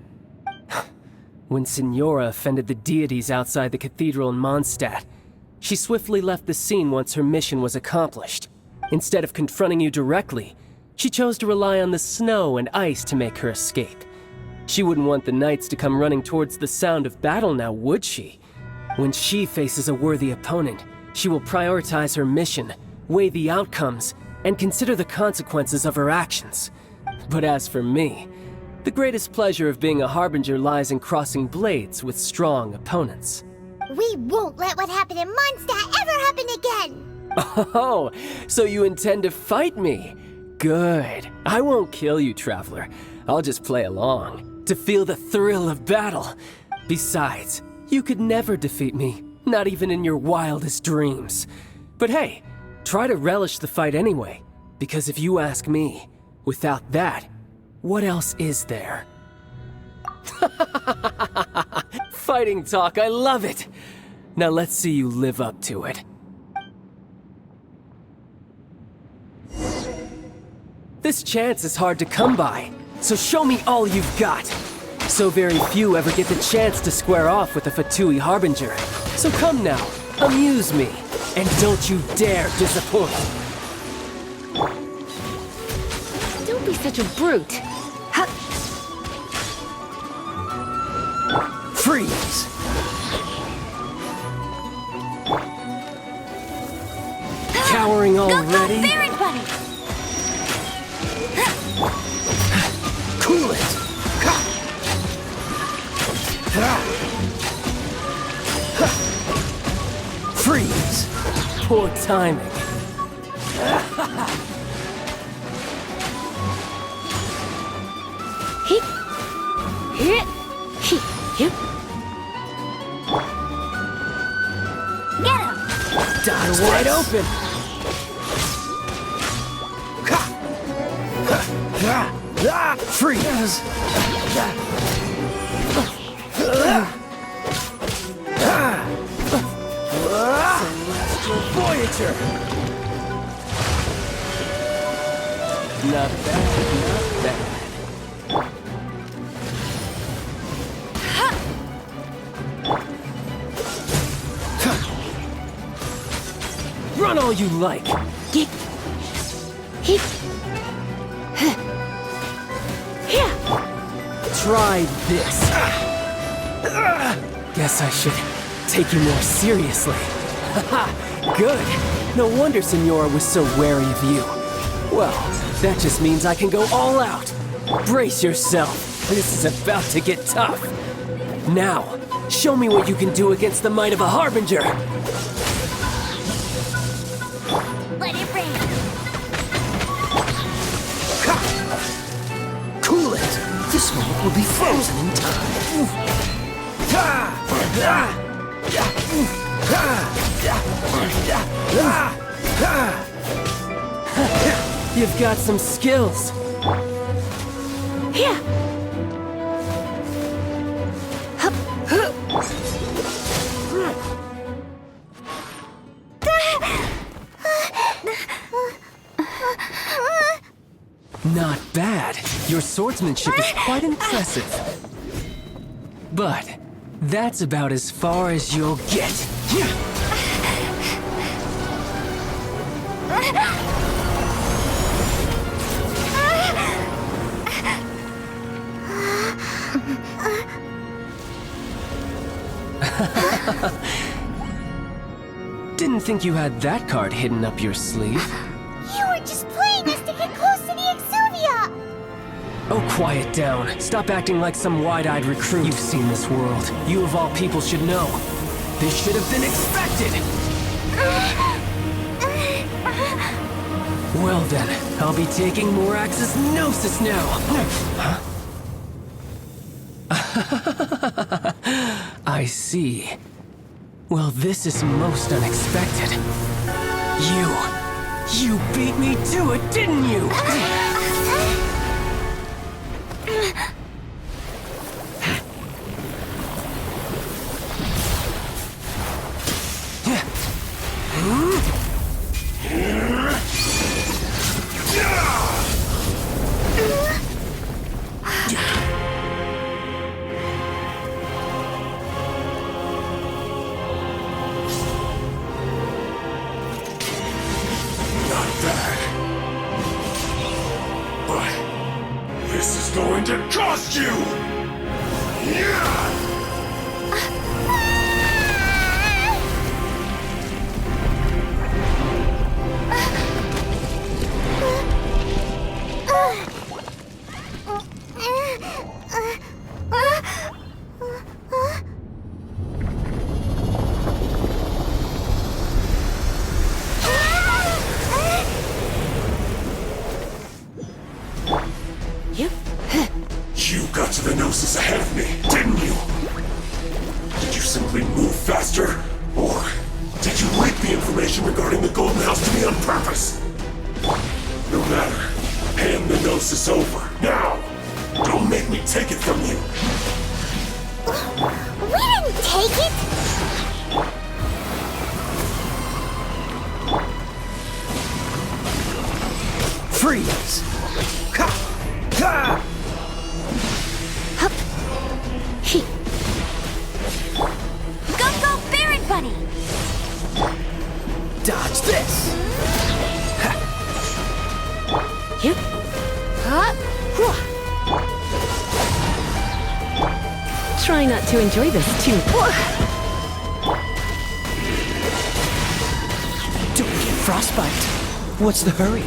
When Signora offended the deities outside the cathedral in Mondstadt, she swiftly left the scene once her mission was accomplished. Instead of confronting you directly, she chose to rely on the snow and ice to make her escape. She wouldn't want the knights to come running towards the sound of battle now, would she? When she faces a worthy opponent, she will prioritize her mission, weigh the outcomes, and consider the consequences of her actions. But as for me, the greatest pleasure of being a Harbinger lies in crossing blades with strong opponents. We won't let what happened in Mondstadt ever happen again! Oh, so you intend to fight me? Good. I won't kill you, Traveler. I'll just play along, to feel the thrill of battle. Besides, you could never defeat me, not even in your wildest dreams. But hey, try to relish the fight anyway, because if you ask me, without that, what else is there? Fighting talk, I love it! Now let's see you live up to it. This chance is hard to come by, so show me all you've got. So very few ever get the chance to square off with a Fatui Harbinger. So come now, amuse me, and don't you dare disappoint. Don't be such a brute. Freeze! Cowering already? Baron Bunny! Cool it! Freeze! Poor timing. Get him! Dot wide open! Freeze! Voyager! Not bad, not bad. all you like. Try this. Guess I should take you more seriously. Haha, good. No wonder Senora was so wary of you. Well, that just means I can go all out. Brace yourself. This is about to get tough. Now, show me what you can do against the might of a Harbinger. Let it rain. Cool it. This moment will be frozen in time. You've got some skills. Not bad. Your swordsmanship is quite impressive. But that's about as far as you'll get. Didn't think you had that card hidden up your sleeve. You were just playing us to get close to the Exuvia! Oh, quiet down. Stop acting like some wide-eyed recruit. You've seen this world. You of all people should know. This should have been expected! Well then, I'll be taking Morax's Gnosis now! Huh? I see. Well, this is most unexpected. You beat me to it, didn't you? This is going to cost you! You got to the Gnosis ahead of me, didn't you? Did you simply move faster? Or did you leak the information regarding the Golden House to me on purpose? No matter. Hand the Gnosis over, now! Don't make me take it from you! We didn't take it! Freeze! Go, Baron Bunny! Dodge this! Try not to enjoy this too. Don't get frostbite. What's the hurry?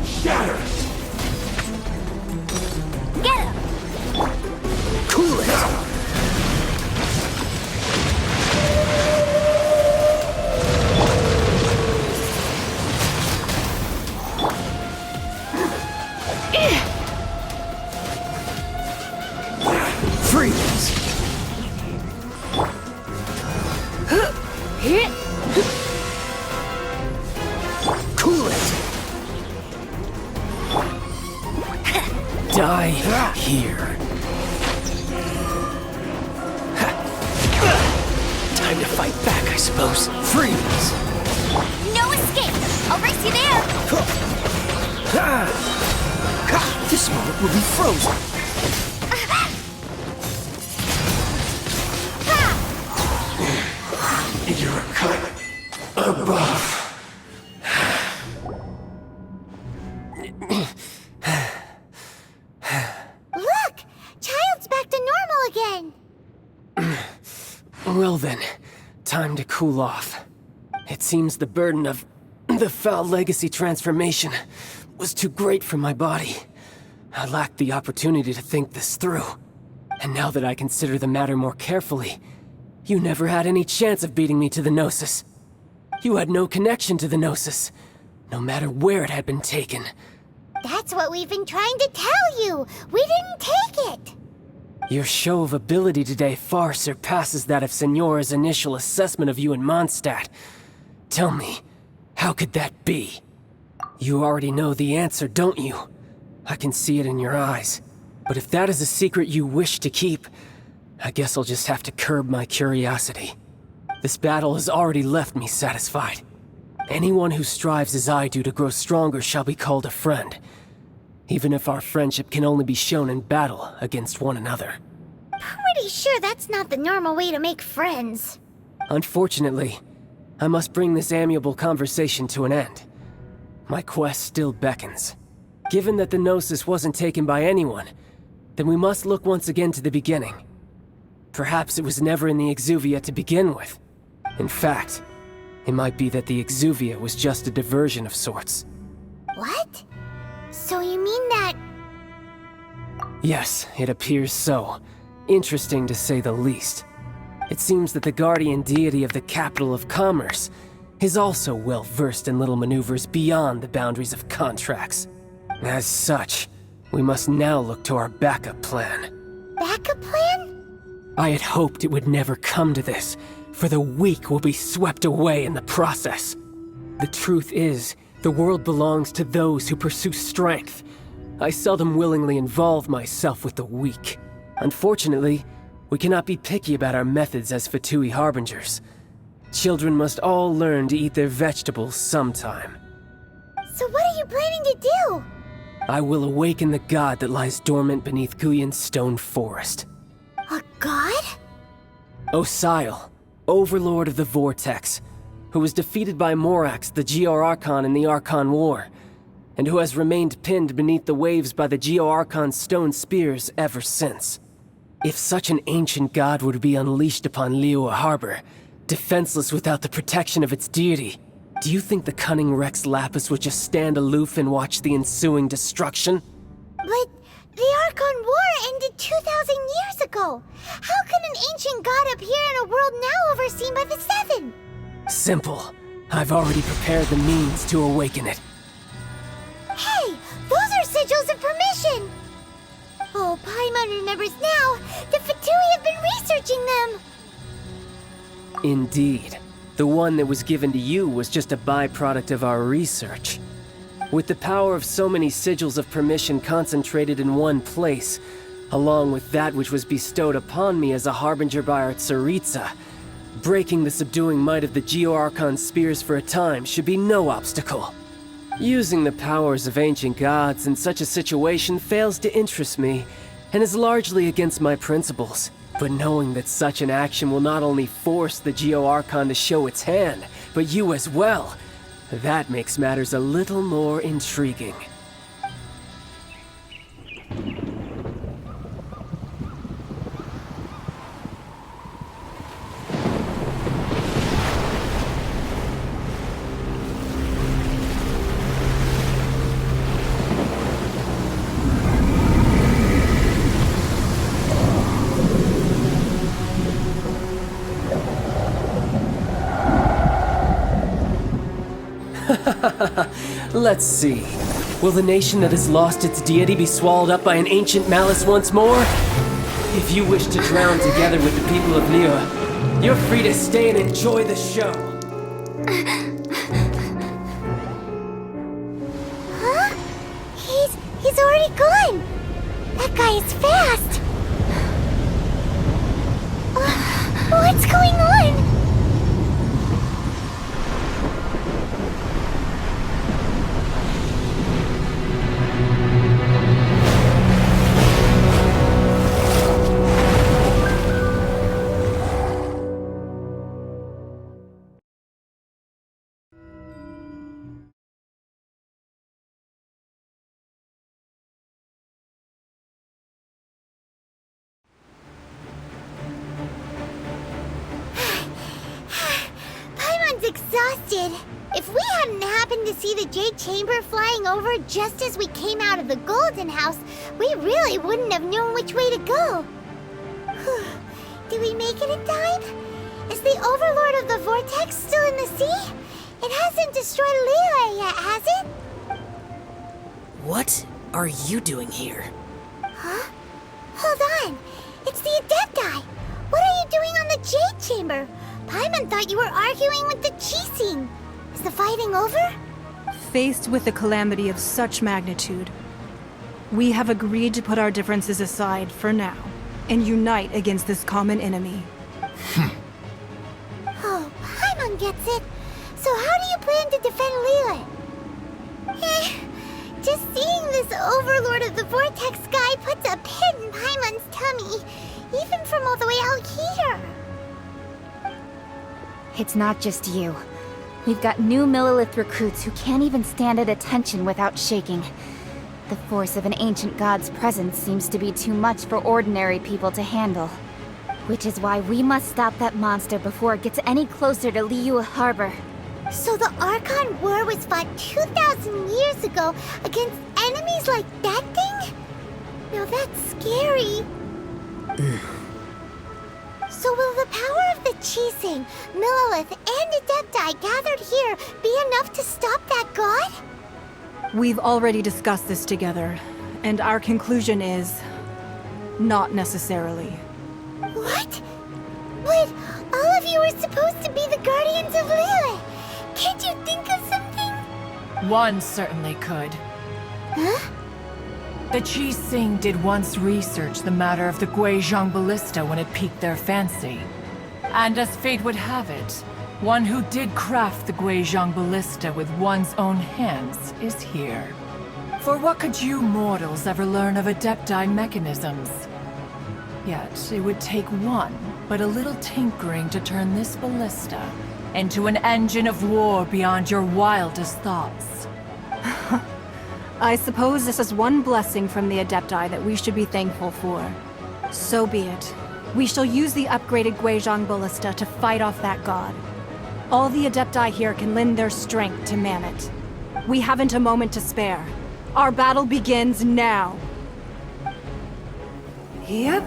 Shatter! Get him! Cool it! Freeze! Cool it! Die here. Time to fight back, I suppose. Freeze! No escape! I'll race you there! This moment will be frozen. Look! Child's back to normal again! Well then, time to cool off. It seems the burden of the foul legacy transformation was too great for my body. I lacked the opportunity to think this through. And now that I consider the matter more carefully, you never had any chance of beating me to the Gnosis. You had no connection to the Gnosis, no matter where it had been taken. That's what we've been trying to tell you! We didn't take it! Your show of ability today far surpasses that of Signora's initial assessment of you in Mondstadt. Tell me, how could that be? You already know the answer, don't you? I can see it in your eyes. But if that is a secret you wish to keep, I guess I'll just have to curb my curiosity. This battle has already left me satisfied. Anyone who strives as I do to grow stronger shall be called a friend, even if our friendship can only be shown in battle against one another. Pretty sure that's not the normal way to make friends. Unfortunately, I must bring this amiable conversation to an end. My quest still beckons. Given that the Gnosis wasn't taken by anyone, then we must look once again to the beginning. Perhaps it was never in the Exuvia to begin with. In fact, it might be that the Exuvia was just a diversion of sorts. What? So you mean that... Yes, it appears so. Interesting to say the least. It seems that the guardian deity of the capital of commerce is also well versed in little maneuvers beyond the boundaries of contracts. As such, we must now look to our backup plan. Backup plan? I had hoped it would never come to this, for the weak will be swept away in the process. The truth is, the world belongs to those who pursue strength. I seldom willingly involve myself with the weak. Unfortunately, we cannot be picky about our methods as Fatui harbingers. Children must all learn to eat their vegetables sometime. So what are you planning to do? I will awaken the god that lies dormant beneath Guyon's stone forest. A god? Osial, overlord of the Vortex, who was defeated by Morax, the Geo-Archon in the Archon War, and who has remained pinned beneath the waves by the Geo-Archon's stone spears ever since. If such an ancient god were to be unleashed upon Liyue Harbor, defenseless without the protection of its deity, do you think the cunning Rex Lapis would just stand aloof and watch the ensuing destruction? But the Archon War ended 2,000 years ago. How can an ancient god appear in a world now overseen by the Seven? Simple. I've already prepared the means to awaken it. Hey, those are sigils of permission! Oh, Paimon remembers now. The Fatui have been researching them. Indeed. The one that was given to you was just a byproduct of our research. With the power of so many sigils of permission concentrated in one place, along with that which was bestowed upon me as a harbinger by our Tsaritsa, breaking the subduing might of the Geo-Archon spears for a time should be no obstacle. Using the powers of ancient gods in such a situation fails to interest me, and is largely against my principles. But knowing that such an action will not only force the Geo-Archon to show its hand, but you as well, that makes matters a little more intriguing. Let's see. Will the nation that has lost its deity be swallowed up by an ancient malice once more? If you wish to drown together with the people of Liyue, you're free to stay and enjoy the show. Huh? He's already gone. That guy is fast. What's going on? exhausted. If we hadn't happened to see the Jade Chamber flying over just as we came out of the Golden House, we really wouldn't have known which way to go. Did we make it in time? Is the Overlord of the Vortex still in the sea? It hasn't destroyed Liyue yet, has it? What are you doing here? Huh? Hold on. It's the Adepti. What are you doing on the Jade Chamber? Paimon thought you were arguing with the Qixing. Is the fighting over? Faced with a calamity of such magnitude, we have agreed to put our differences aside for now and unite against this common enemy. Oh, Paimon gets it. So how do you plan to defend Liyue? Just seeing this Overlord of the Vortex guy puts a pit in Paimon's tummy, even from all the way out here. It's not just you. We've got new Millelith recruits who can't even stand at attention without shaking. The force of an ancient god's presence seems to be too much for ordinary people to handle. Which is why we must stop that monster before it gets any closer to Liyue Harbor. So the Archon War was fought 2,000 years ago against enemies like that thing? Now that's scary. So will the power of the Qixing, Millelith, and Adepti gathered here be enough to stop that god? We've already discussed this together, and our conclusion is... not necessarily. What? But all of you are supposed to be the guardians of Liyue. Can't you think of something? One certainly could. Huh? The Qixing did once research the matter of the Guizhong Ballista when it piqued their fancy. And as fate would have it, one who did craft the Guizhong Ballista with one's own hands is here. For what could you mortals ever learn of Adepti mechanisms? Yet, it would take one, but a little tinkering to turn this ballista into an engine of war beyond your wildest thoughts. I suppose this is one blessing from the Adepti that we should be thankful for. So be it. We shall use the upgraded Guizhong Ballista to fight off that god. All the Adepti here can lend their strength to man it. We haven't a moment to spare. Our battle begins now. Yep.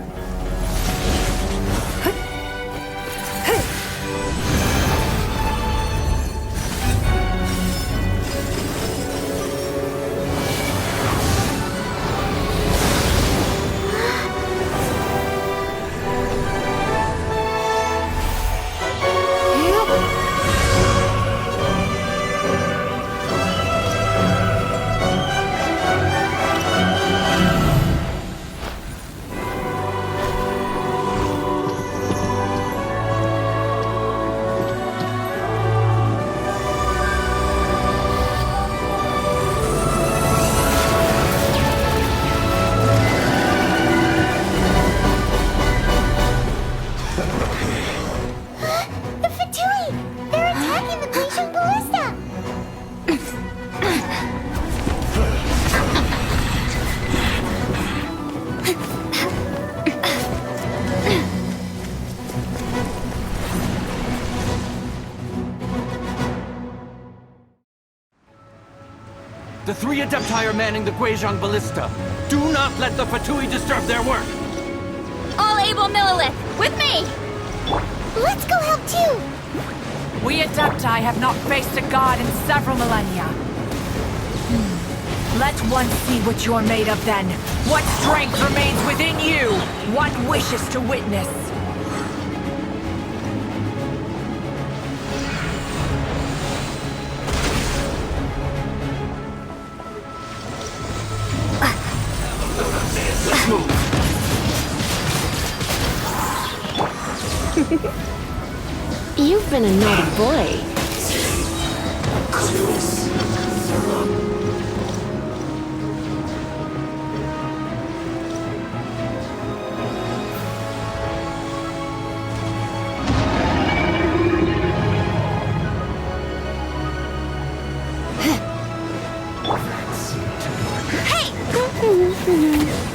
The three Adepti are manning the Guizhong Ballista. Do not let the Fatui disturb their work! All able Millelith, with me! Let's go help too! We Adepti have not faced a god in several millennia. Let one see what you're made of then. What strength remains within you. One wishes to witness. Let's move. You've been a naughty boy.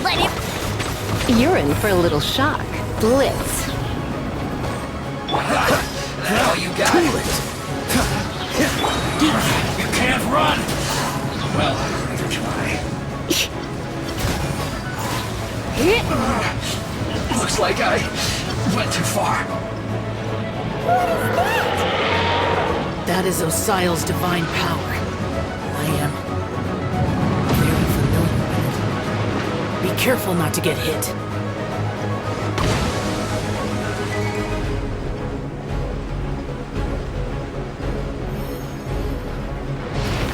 Let him... You're in for a little shock. Blitz. Now you got it. Well, neither can I. Looks like I went too far. That is Osial's divine power. I am very familiar with it. Be careful not to get hit.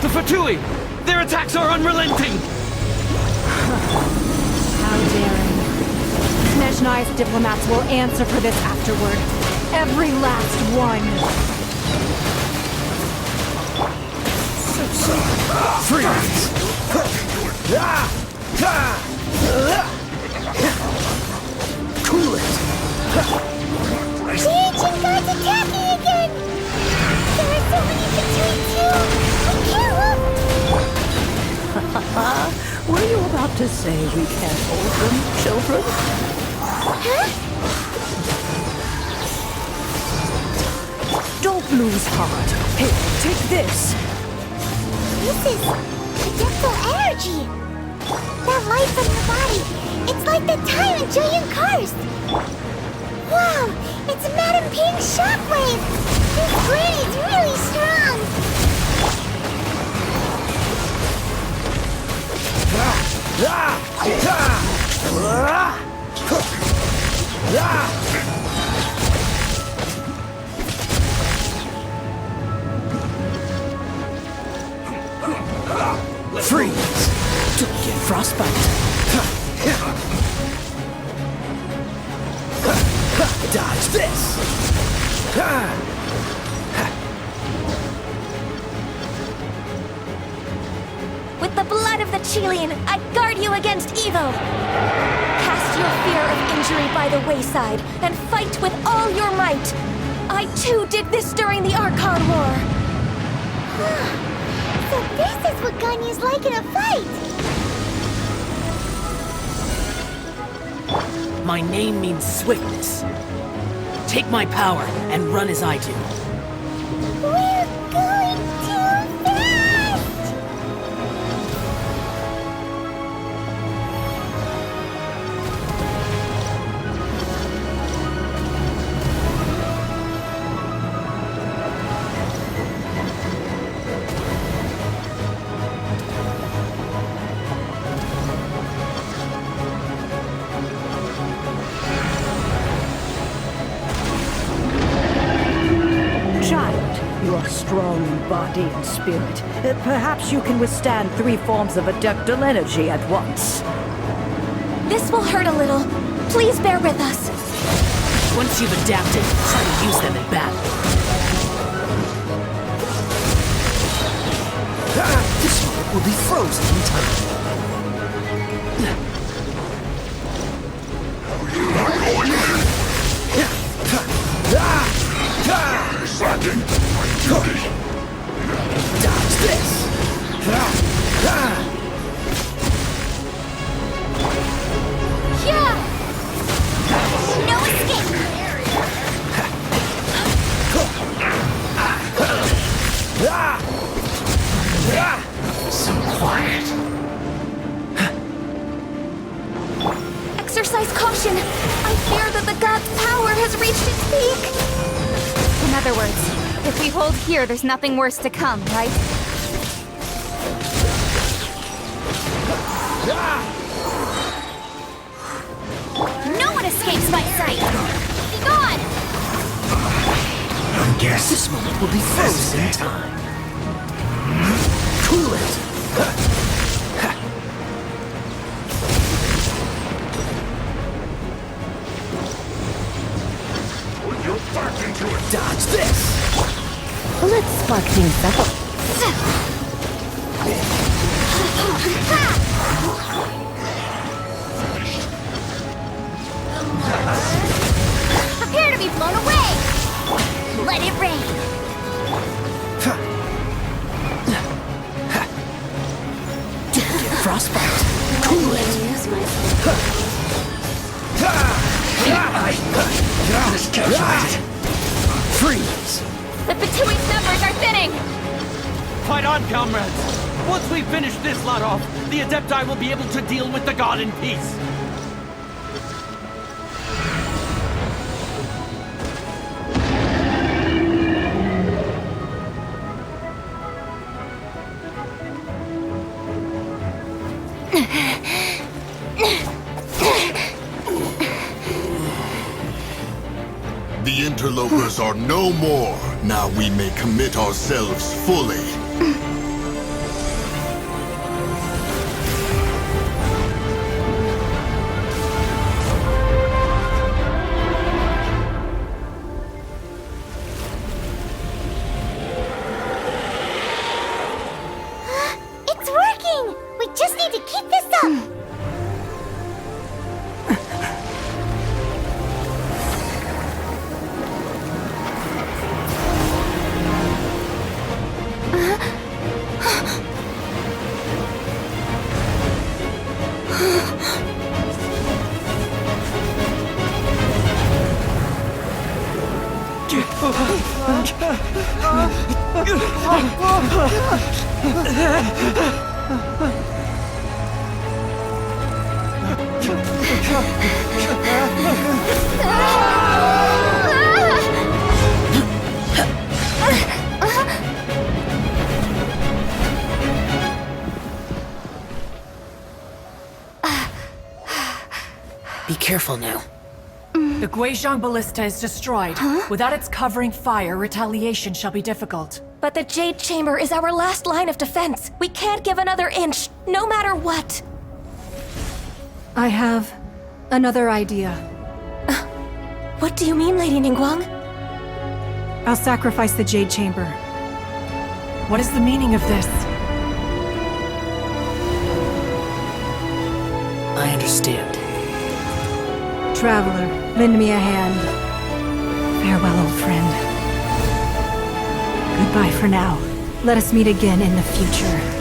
The Fatui! Their attacks are unrelenting! How daring. Snezhnai's diplomats will answer for this afterward. Every last one. Freeze! Cool it! The ancient gods attacking again! There are so many between you! I can't look! Were you about to say we can't hold them, children? Huh? Don't lose heart. Here, take this. This is Adeptal energy! That light from your body, it's like the time in Julian Karst! Wow, it's Madame Ping's shockwave! This brain is really strong! Freeze! Don't get frostbite. Dodge this! With the blood of the Chilean, I guard you against evil! Cast your fear of injury by the wayside, and fight with all your might! I too did this during the Archon War! So this is what Ganyu's like in a fight! My name means swiftness. Take my power and run as I do. We're going too fast! You are strong in body and spirit. Perhaps you can withstand 3 forms of adeptal energy at once. This will hurt a little. Please bear with us. Once you've adapted, try to use them in battle. This one will be frozen in time. Slacking my duty. Dodge this! Yeah! No escape! So quiet. Exercise caution. I fear that the god's power has reached its peak. In other words, if we hold here, there's nothing worse to come, right? No one escapes my sight! Be gone! I guess this moment will be frozen in time. Cool it! Put your back into it. Dodge this! Let's spark things up. Prepare to be blown away! Let it rain! Frostbite! Cool it! Discalculated! Freeze! The Fatui's numbers are thinning! Fight on, comrades! Once we finish this lot off, the Adepti will be able to deal with the god in peace. The interlopers are no more. Now we may commit ourselves fully. It's working! We just need to keep this up! Be careful now. The Guizhong Ballista is destroyed. Without its covering fire, retaliation shall be difficult. But the Jade Chamber is our last line of defense. We can't give another inch, no matter what. I have another idea. What do you mean, Lady Ningguang? I'll sacrifice the Jade Chamber. What is the meaning of this? I understand. Traveler, lend me a hand. Farewell, old friend. Goodbye for now. Let us meet again in the future.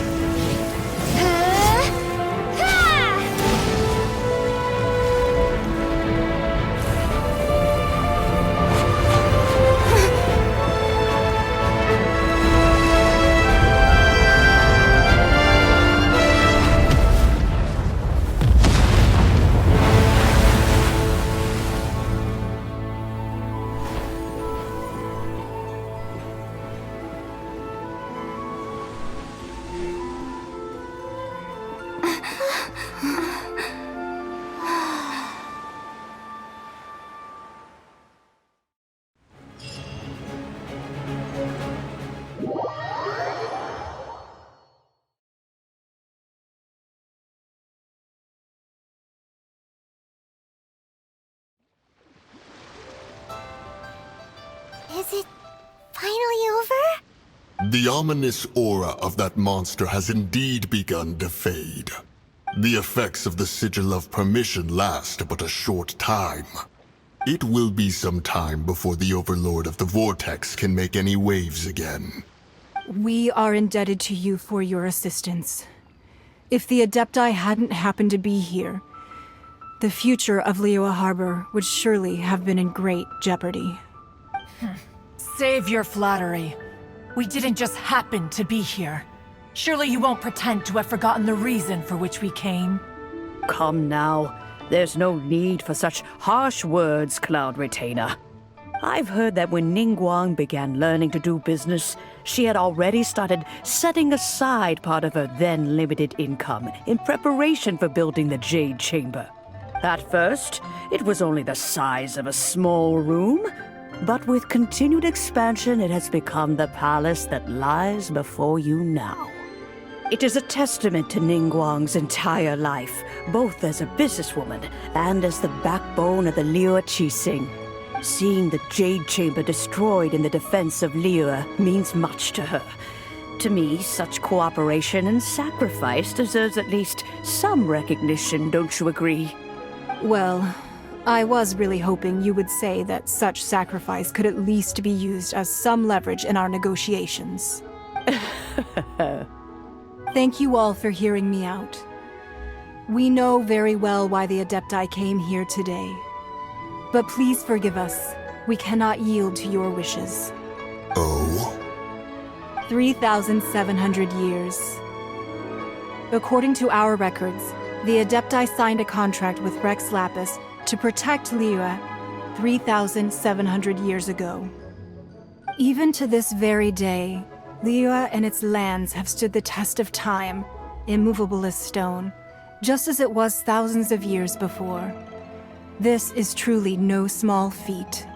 Is it finally over? The ominous aura of that monster has indeed begun to fade. The effects of the Sigil of Permission last but a short time. It will be some time before the Overlord of the Vortex can make any waves again. We are indebted to you for your assistance. If the Adepti hadn't happened to be here, the future of Liyue Harbor would surely have been in great jeopardy. Save your flattery. We didn't just happen to be here. Surely you won't pretend to have forgotten the reason for which we came. Come now. There's no need for such harsh words, Cloud Retainer. I've heard that when Ningguang began learning to do business, she had already started setting aside part of her then limited income in preparation for building the Jade Chamber. At first, it was only the size of a small room, but with continued expansion, it has become the palace that lies before you now. It is a testament to Ningguang's entire life, both as a businesswoman and as the backbone of the Liyue Qixing. Seeing the Jade Chamber destroyed in the defense of Liyue means much to her. To me, such cooperation and sacrifice deserves at least some recognition, don't you agree? Well, I was really hoping you would say that such sacrifice could at least be used as some leverage in our negotiations. Thank you all for hearing me out. We know very well why the Adepti came here today. But please forgive us. We cannot yield to your wishes. Oh? 3,700 years. According to our records, the Adepti signed a contract with Rex Lapis to protect Liyue 3,700 years ago. Even to this very day, Liyue and its lands have stood the test of time, immovable as stone, just as it was thousands of years before. This is truly no small feat.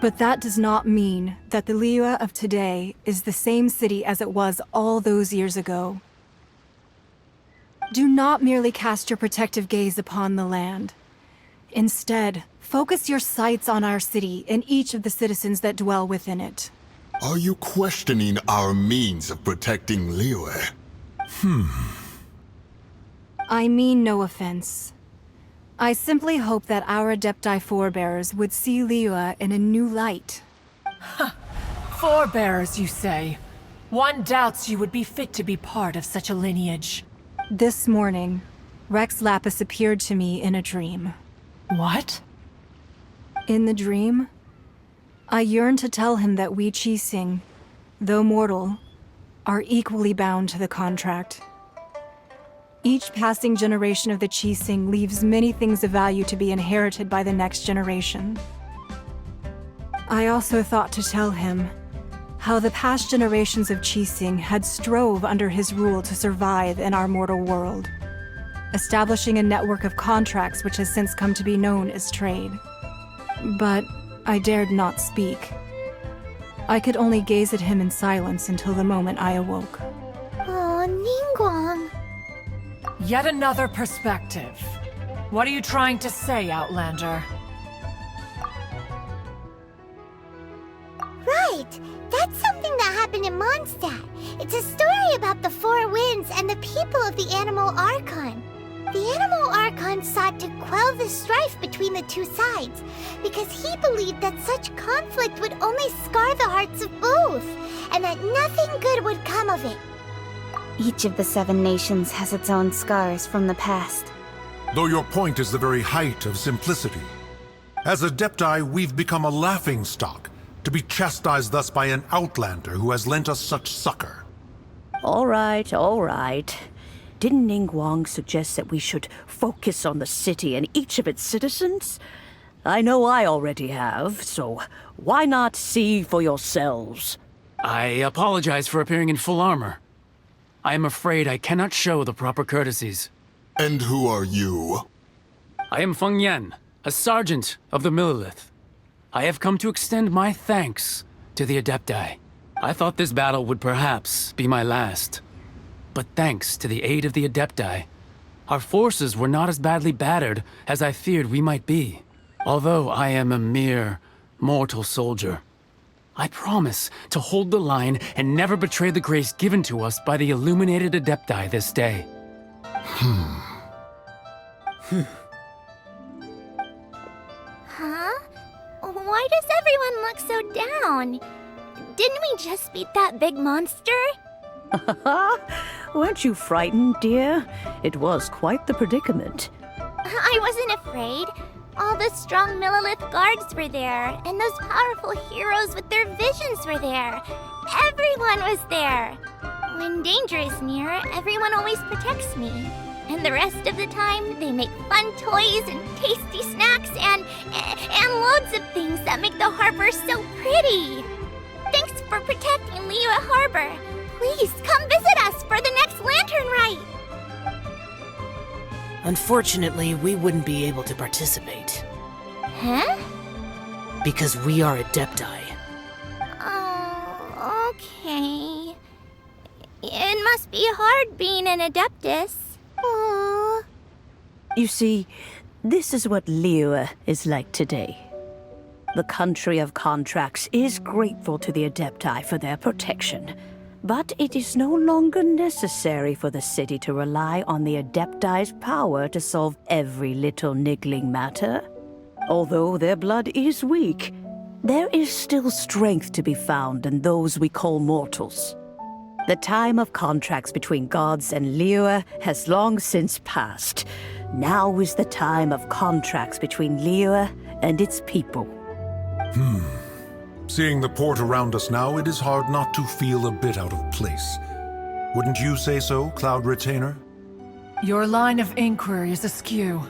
But that does not mean that the Liyue of today is the same city as it was all those years ago. Do not merely cast your protective gaze upon the land. Instead, focus your sights on our city and each of the citizens that dwell within it. Are you questioning our means of protecting Liyue? I mean no offense. I simply hope that our Adepti forebears would see Liyue in a new light. Forebears, you say? One doubts you would be fit to be part of such a lineage. This morning, Rex Lapis appeared to me in a dream. What? In the dream, I yearned to tell him that we Qixing, though mortal, are equally bound to the contract. Each passing generation of the Qixing leaves many things of value to be inherited by the next generation. I also thought to tell him how the past generations of Qixing had strove under his rule to survive in our mortal world, establishing a network of contracts which has since come to be known as trade. But I dared not speak. I could only gaze at him in silence until the moment I awoke. Oh, Ningguang. Yet another perspective. What are you trying to say, Outlander? Right! That's something that happened in Mondstadt. It's a story about the Four Winds and the people of the Animal Archon. The Animal Archon sought to quell the strife between the two sides, because he believed that such conflict would only scar the hearts of both, and that nothing good would come of it. Each of the 7 nations has its own scars from the past. Though your point is the very height of simplicity. As Adepti, we've become a laughingstock, to be chastised thus by an outlander who has lent us such succor. All right, all right. Didn't Ningguang suggest that we should focus on the city and each of its citizens? I know I already have, so why not see for yourselves? I apologize for appearing in full armor. I am afraid I cannot show the proper courtesies. And who are you? I am Feng Yan, a sergeant of the Millilith. I have come to extend my thanks to the Adepti. I thought this battle would perhaps be my last. But thanks to the aid of the Adepti, our forces were not as badly battered as I feared we might be. Although I am a mere mortal soldier, I promise to hold the line and never betray the grace given to us by the illuminated Adepti this day. Huh? Why does everyone look so down? Didn't we just beat that big monster? Weren't you frightened, dear? It was quite the predicament. I wasn't afraid. All the strong Millilith guards were there, and those powerful heroes with their visions were there. Everyone was there. When danger is near, everyone always protects me. And the rest of the time, they make fun toys and tasty snacks and loads of things that make the harbor so pretty. Thanks for protecting Liyue Harbor. Please come visit us for the next lantern rite. Unfortunately, we wouldn't be able to participate. Huh? Because we are Adepti. Oh, okay. It must be hard being an Adeptus. Aww. You see, this is what Liyue is like today. The country of contracts is grateful to the Adepti for their protection. But it is no longer necessary for the city to rely on the Adepti's power to solve every little niggling matter. Although their blood is weak, there is still strength to be found in those we call mortals. The time of contracts between gods and Liyue has long since passed. Now is the time of contracts between Liyue and its people. Seeing the port around us now, it is hard not to feel a bit out of place. Wouldn't you say so, Cloud Retainer? Your line of inquiry is askew.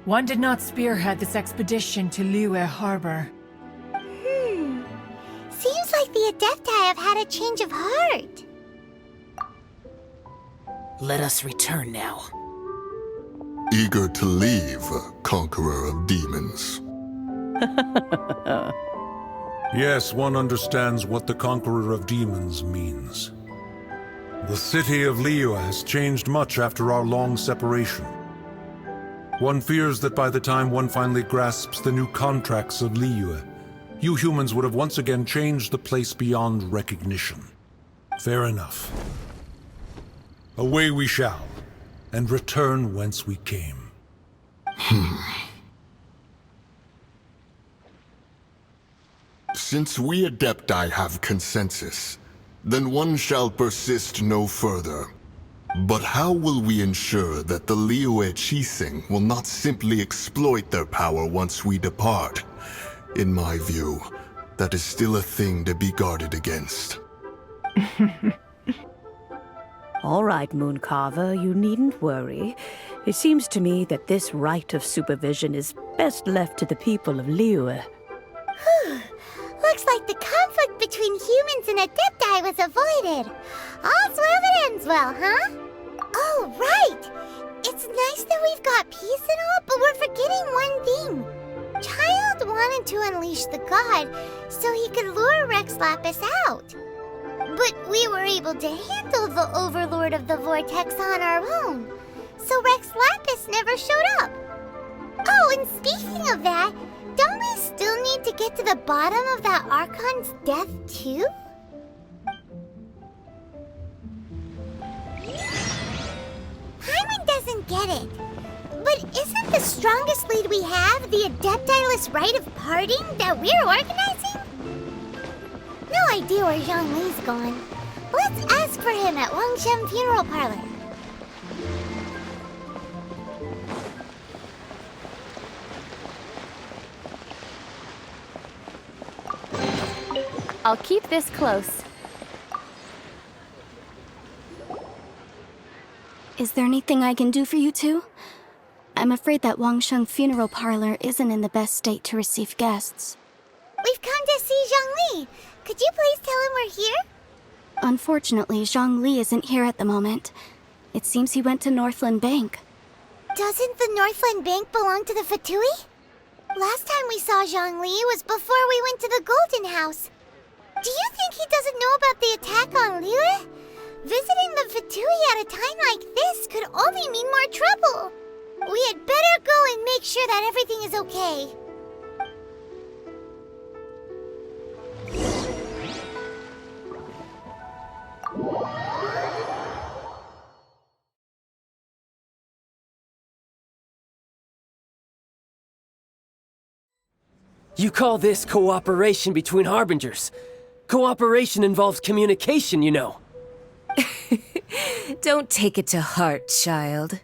One did not spearhead this expedition to Liyue Harbor. Seems like the Adepti have had a change of heart. Let us return now. Eager to leave, Conqueror of Demons. Yes, one understands what the Conqueror of Demons means. The city of Liyue has changed much after our long separation. One fears that by the time one finally grasps the new contracts of Liyue, you humans would have once again changed the place beyond recognition. Fair enough. Away we shall, and return whence we came. Since we Adepti have consensus, then one shall persist no further. But how will we ensure that the Liyue Qixing will not simply exploit their power once we depart? In my view, that is still a thing to be guarded against. All right, Mooncarver, you needn't worry. It seems to me that this right of supervision is best left to the people of Liyue. Looks like the conflict between humans and Adepti was avoided. All's well that ends well, huh? Oh, right! It's nice that we've got peace and all, but we're forgetting one thing. Child wanted to unleash the god so he could lure Rex Lapis out. But we were able to handle the Overlord of the Vortex on our own, so Rex Lapis never showed up. Oh, and speaking of that, don't we still need to get to the bottom of that Archon's death, too? Paimon doesn't get it. But isn't the strongest lead we have the Adepti-less rite of parting that we're organizing? No idea where Zhongli's gone. Let's ask for him at Wangshen Funeral Parlor. I'll keep this close. Is there anything I can do for you two? I'm afraid that Wangshen Funeral Parlor isn't in the best state to receive guests. We've come to see Zhongli. Could you please tell him we're here? Unfortunately, Zhongli isn't here at the moment. It seems he went to Northland Bank. Doesn't the Northland Bank belong to the Fatui? Last time we saw Zhongli was before we went to the Golden House. Do you think he doesn't know about the attack on Liyue? Visiting the Fatui at a time like this could only mean more trouble. We had better go and make sure that everything is okay. You call this cooperation between Harbingers? Cooperation involves communication, you know. Don't take it to heart, child.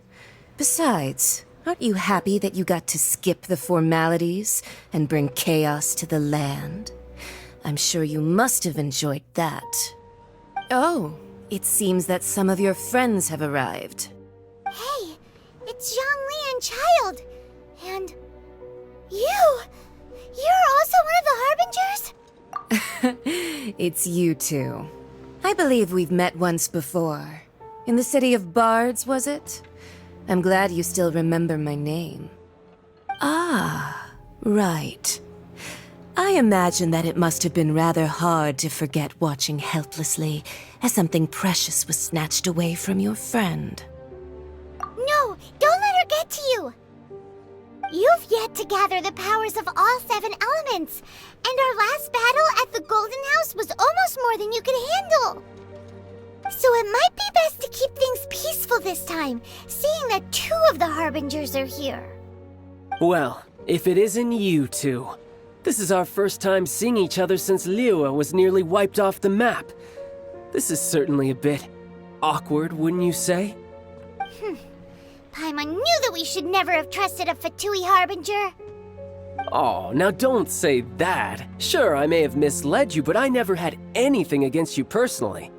Besides, aren't you happy that you got to skip the formalities and bring chaos to the land? I'm sure you must have enjoyed that. Oh, it seems that some of your friends have arrived. Hey, it's Zhongli and Child. And you! You're also one of the Harbingers? It's you two. I believe we've met once before. In the City of Bards, was it? I'm glad you still remember my name. Ah, right. I imagine that it must have been rather hard to forget watching helplessly as something precious was snatched away from your friend. No, don't let her get to you! You've yet to gather the powers of all 7 elements, and our last battle at the Golden House was almost more than you could handle. So it might be best to keep things peaceful this time, seeing that 2 of the Harbingers are here. Well, if it isn't you two. This is our first time seeing each other since Liyue was nearly wiped off the map. This is certainly a bit awkward, wouldn't you say? Paimon knew that we should never have trusted a Fatui Harbinger. Oh, now don't say that. Sure, I may have misled you, but I never had anything against you personally.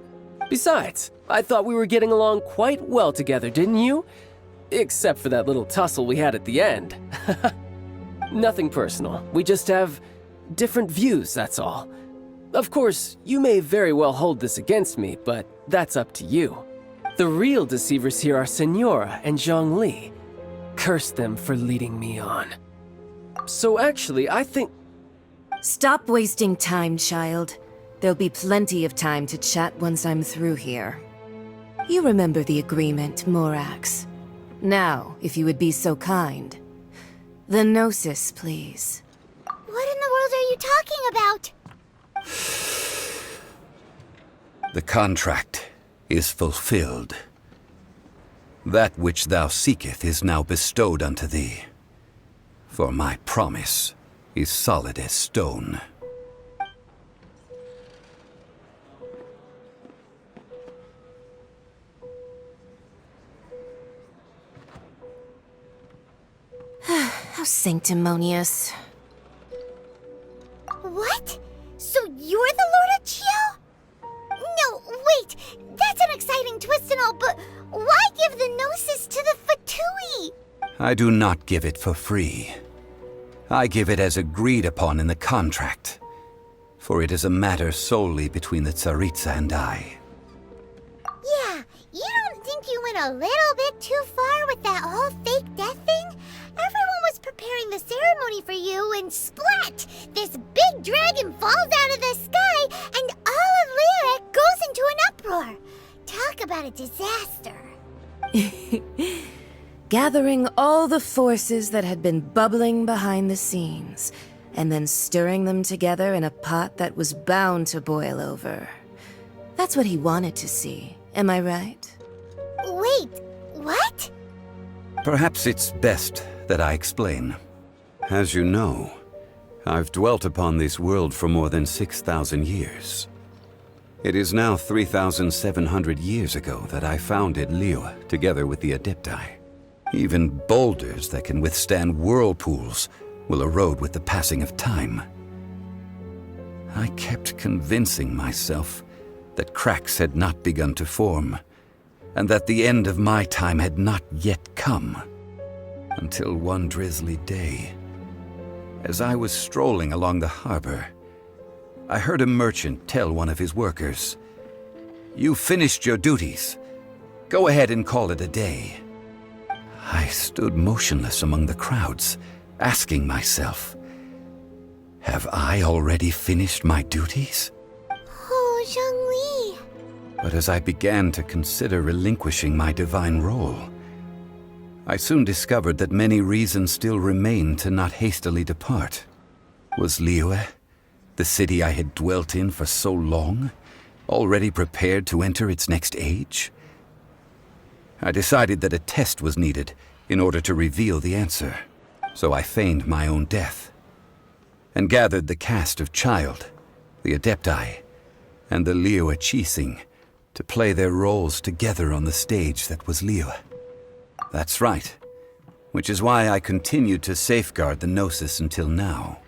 Besides, I thought we were getting along quite well together, didn't you? Except for that little tussle we had at the end. Nothing personal. We just have different views, that's all. Of course, you may very well hold this against me, but that's up to you. The real deceivers here are Signora and Zhongli. Curse them for leading me on. So actually, I think... Stop wasting time, child. There'll be plenty of time to chat once I'm through here. You remember the agreement, Morax. Now, if you would be so kind. The Gnosis, please. What in the world are you talking about? The contract is fulfilled. That which thou seeketh is now bestowed unto thee. For my promise is solid as stone. How sanctimonious. What? So you're the Lord of Chiao? No, wait! That's an exciting twist and all, but why give the Gnosis to the Fatui? I do not give it for free. I give it as agreed upon in the contract, for it is a matter solely between the Tsaritsa and I. Yeah, you don't think you went a little bit too far with that whole fake death thing? Everyone was preparing the ceremony for you, and splat! This big dragon falls out of the sky, and all of Liyue goes into an uproar. Talk about a disaster. Gathering all the forces that had been bubbling behind the scenes, and then stirring them together in a pot that was bound to boil over. That's what he wanted to see, am I right? Wait, what? Perhaps it's best that I explain. As you know, I've dwelt upon this world for more than 6,000 years. It is now 3,700 years ago that I founded Liyue together with the Adepti. Even boulders that can withstand whirlpools will erode with the passing of time. I kept convincing myself that cracks had not begun to form, and that the end of my time had not yet come. Until one drizzly day, as I was strolling along the harbor, I heard a merchant tell one of his workers, "You've finished your duties. Go ahead and call it a day." I stood motionless among the crowds, asking myself, have I already finished my duties? Oh, Zhongli. But as I began to consider relinquishing my divine role, I soon discovered that many reasons still remained to not hastily depart. Was Liyue, the city I had dwelt in for so long, already prepared to enter its next age? I decided that a test was needed in order to reveal the answer, so I feigned my own death, and gathered the cast of Child, the Adepti, and the Liyue Qixing to play their roles together on the stage that was Liyue. That's right, which is why I continued to safeguard the Gnosis until now.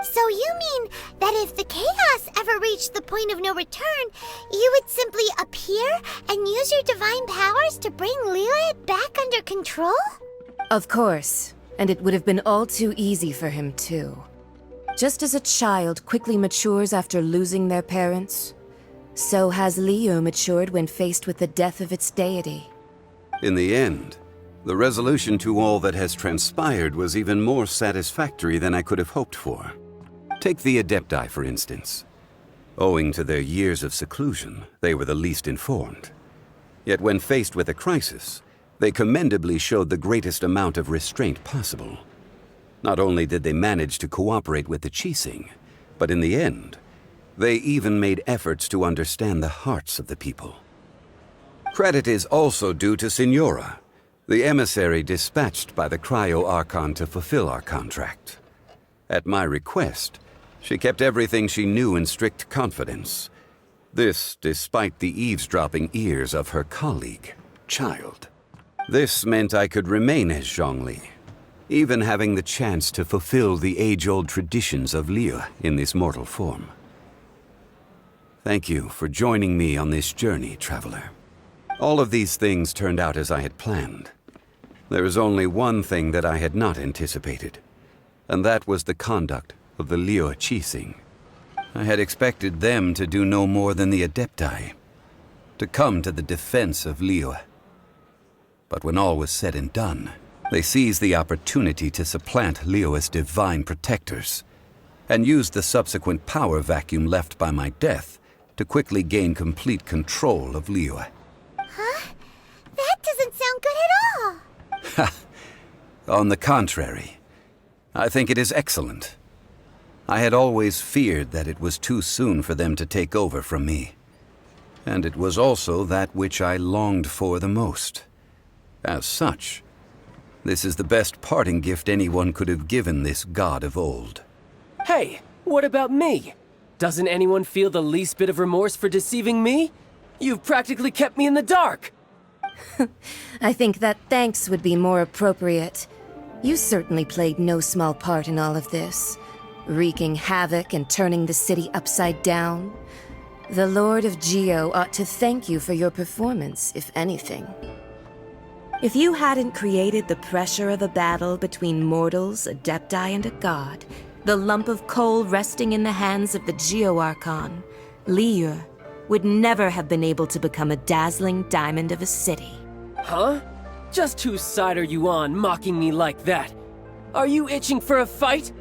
So you mean that if the chaos ever reached the point of no return, you would simply appear and use your divine powers to bring Liyue back under control? Of course, and it would have been all too easy for him too. Just as a child quickly matures after losing their parents, so has Liyue matured when faced with the death of its deity. In the end, the resolution to all that has transpired was even more satisfactory than I could have hoped for. Take the Adepti, for instance. Owing to their years of seclusion, they were the least informed. Yet when faced with a crisis, they commendably showed the greatest amount of restraint possible. Not only did they manage to cooperate with the Qixing, but in the end, they even made efforts to understand the hearts of the people. Credit is also due to Signora, the emissary dispatched by the Cryo-Archon to fulfill our contract. At my request, she kept everything she knew in strict confidence. This despite the eavesdropping ears of her colleague, Child. This meant I could remain as Zhongli, even having the chance to fulfill the age-old traditions of Liyue in this mortal form. Thank you for joining me on this journey, traveler. All of these things turned out as I had planned. There is only one thing that I had not anticipated, and that was the conduct of the Liyue Arc. I had expected them to do no more than the Adepti, to come to the defense of Liyue. But when all was said and done, they seized the opportunity to supplant Liyue's divine protectors, and used the subsequent power vacuum left by my death to quickly gain complete control of Liyue. Huh? That doesn't sound good at all. On the contrary, I think it is excellent. I had always feared that it was too soon for them to take over from me. And it was also that which I longed for the most. As such, this is the best parting gift anyone could have given this god of old. Hey, what about me? Doesn't anyone feel the least bit of remorse for deceiving me? You've practically kept me in the dark! I think that thanks would be more appropriate. You certainly played no small part in all of this, wreaking havoc and turning the city upside down. The Lord of Geo ought to thank you for your performance, if anything. If you hadn't created the pressure of a battle between mortals, Adepti, and a god, the lump of coal resting in the hands of the Geo Archon, Liyue, would never have been able to become a dazzling diamond of a city. Huh? Just whose side are you on, mocking me like that? Are you itching for a fight?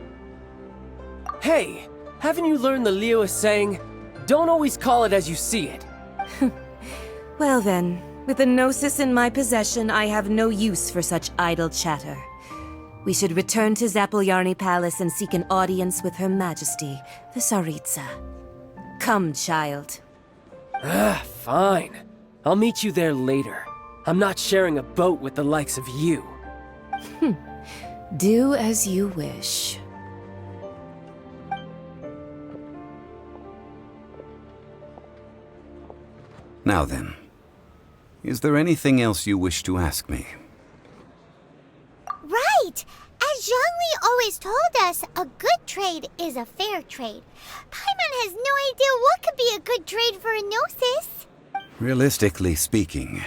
Hey, haven't you learned the Liyue saying, don't always call it as you see it? Well then, with the Gnosis in my possession, I have no use for such idle chatter. We should return to Zapoljarny Palace and seek an audience with Her Majesty, the Tsaritsa. Come, child. Fine. I'll meet you there later. I'm not sharing a boat with the likes of you. Do as you wish. Now then, is there anything else you wish to ask me? Right! As Zhongli always told us, a good trade is a fair trade. Paimon has no idea what could be a good trade for a Gnosis. Realistically speaking,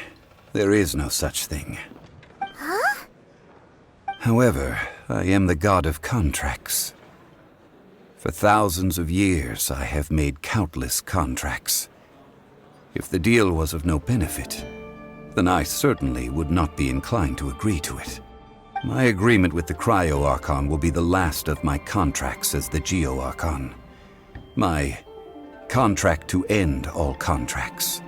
there is no such thing. Huh? However, I am the god of contracts. For thousands of years, I have made countless contracts. If the deal was of no benefit, then I certainly would not be inclined to agree to it. My agreement with the Cryo Archon will be the last of my contracts as the Geo Archon. My contract to end all contracts.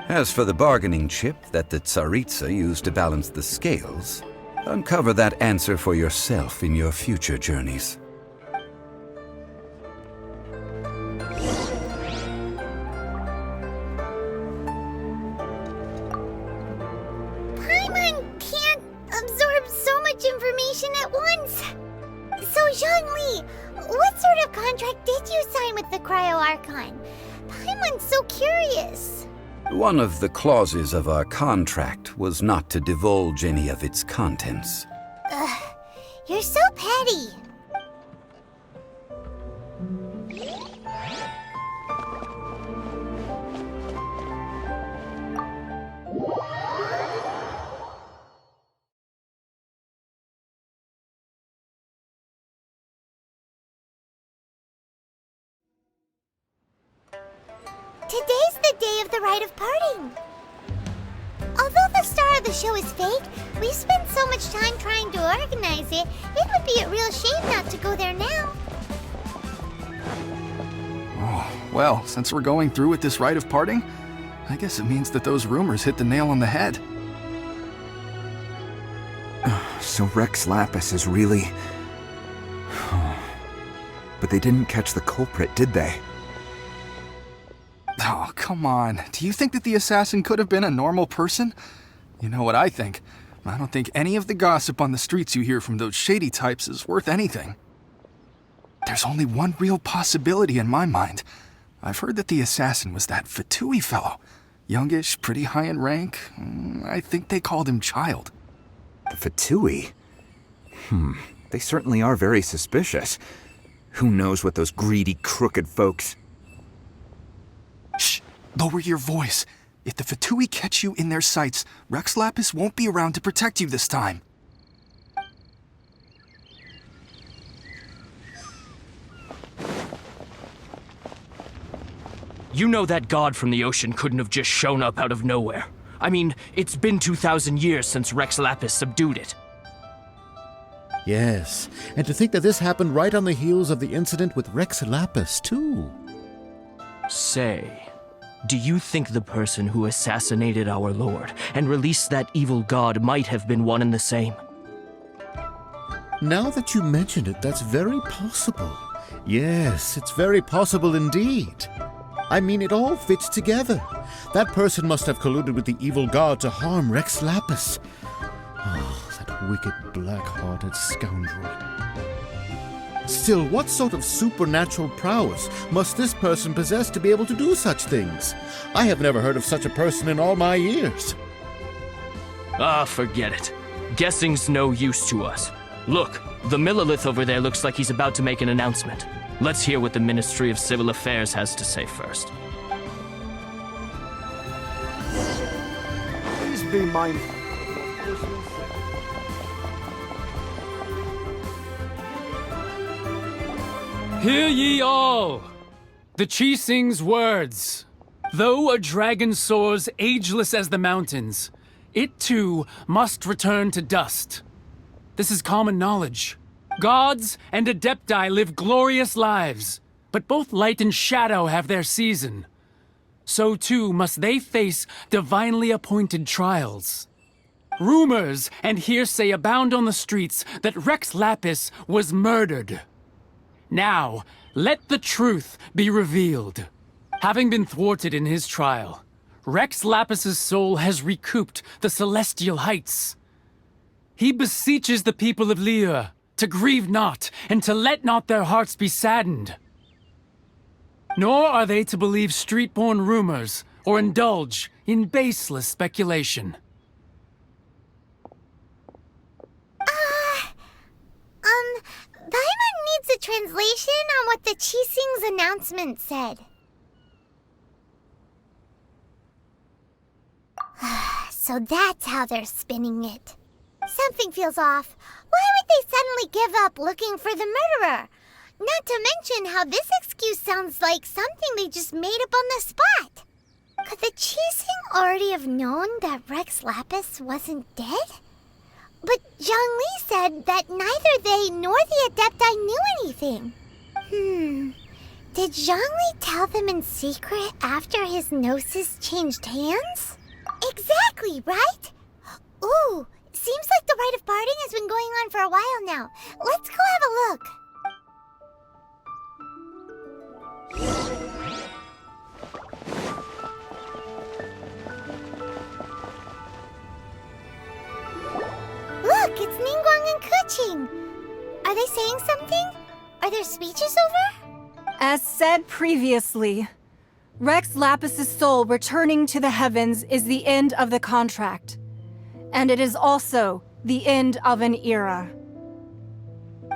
As for the bargaining chip that the Tsaritsa used to balance the scales, uncover that answer for yourself in your future journeys. Paimon can't absorb so much information at once. So, Zhongli, what sort of contract did you sign with the Cryo Archon? Paimon's so curious. One of the clauses of our contract was not to divulge any of its contents. Ugh, you're so petty. Today's the day of the rite of parting. Although the star of the show is fake, we've spent so much time trying to organize it, it would be a real shame not to go there now. Oh, well, since we're going through with this rite of parting, I guess it means that those rumors hit the nail on the head. So Rex Lapis is really... But they didn't catch the culprit, did they? Oh, come on. Do you think that the assassin could have been a normal person? You know what I think. I don't think any of the gossip on the streets you hear from those shady types is worth anything. There's only one real possibility in my mind. I've heard that the assassin was that Fatui fellow. Youngish, pretty high in rank. I think they called him Child. The Fatui? They certainly are very suspicious. Who knows what those greedy, crooked folks... Shh! Lower your voice. If the Fatui catch you in their sights, Rex Lapis won't be around to protect you this time. You know that god from the ocean couldn't have just shown up out of nowhere. I mean, it's been 2,000 years since Rex Lapis subdued it. Yes, and to think that this happened right on the heels of the incident with Rex Lapis, too. Say, do you think the person who assassinated our lord and released that evil god might have been one and the same? Now that you mention it, that's very possible. Yes, it's very possible indeed. I mean, it all fits together. That person must have colluded with the evil god to harm Rex Lapis. Oh, that wicked, black-hearted scoundrel. Still, what sort of supernatural prowess must this person possess to be able to do such things? I have never heard of such a person in all my years. Ah, forget it. Guessing's no use to us. Look, the Millilith over there looks like he's about to make an announcement. Let's hear what the Ministry of Civil Affairs has to say first. Please be mindful. Hear ye all! The Qixing's words. Though a dragon soars ageless as the mountains, it too must return to dust. This is common knowledge. Gods and Adepti live glorious lives, but both light and shadow have their season. So too must they face divinely appointed trials. Rumors and hearsay abound on the streets that Rex Lapis was murdered. Now, let the truth be revealed. Having been thwarted in his trial, Rex Lapis's soul has recouped the celestial heights. He beseeches the people of Liyue to grieve not and to let not their hearts be saddened. Nor are they to believe street-born rumors or indulge in baseless speculation. Paimon needs a translation on what the Qixing's announcement said. So that's how they're spinning it. Something feels off. Why would they suddenly give up looking for the murderer? Not to mention how this excuse sounds like something they just made up on the spot. Could the Qixing already have known that Rex Lapis wasn't dead? But Zhongli said that neither they nor the Adepti knew anything. Did Zhongli tell them in secret after his gnosis changed hands? Exactly, right? Ooh, seems like the rite of parting has been going on for a while now. Let's go have a look. Look, it's Ningguang and Keqing. Are they saying something? Are there speeches over? As said previously, Rex Lapis's soul returning to the heavens is the end of the contract. And it is also the end of an era.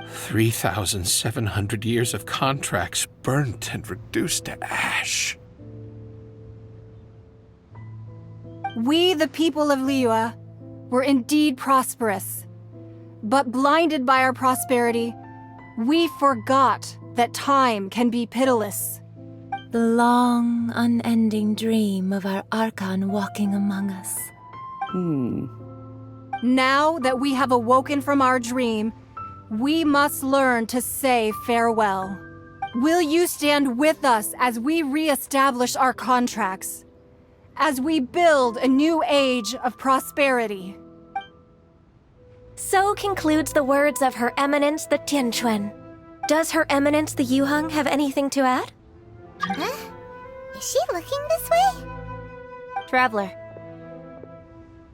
3,700 years of contracts burnt and reduced to ash. We, the people of Liyue, were indeed prosperous. But blinded by our prosperity, we forgot that time can be pitiless. The long, unending dream of our Archon walking among us. Now that we have awoken from our dream, we must learn to say farewell. Will you stand with us as we re-establish our contracts? As we build a new age of prosperity? So concludes the words of Her Eminence the Tianquan. Does Her Eminence the Yuheng have anything to add? Huh? Is she looking this way? Traveler.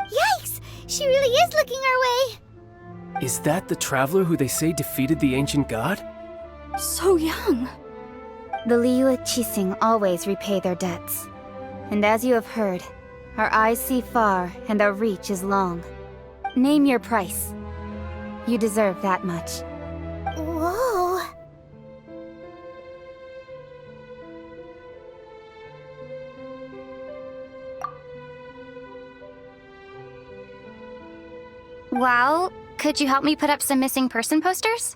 Yikes! She really is looking our way! Is that the traveler who they say defeated the ancient god? So young. The Liyue Qixing always repay their debts. And as you have heard, our eyes see far and our reach is long. Name your price. You deserve that much. Whoa! Well, could you help me put up some missing person posters?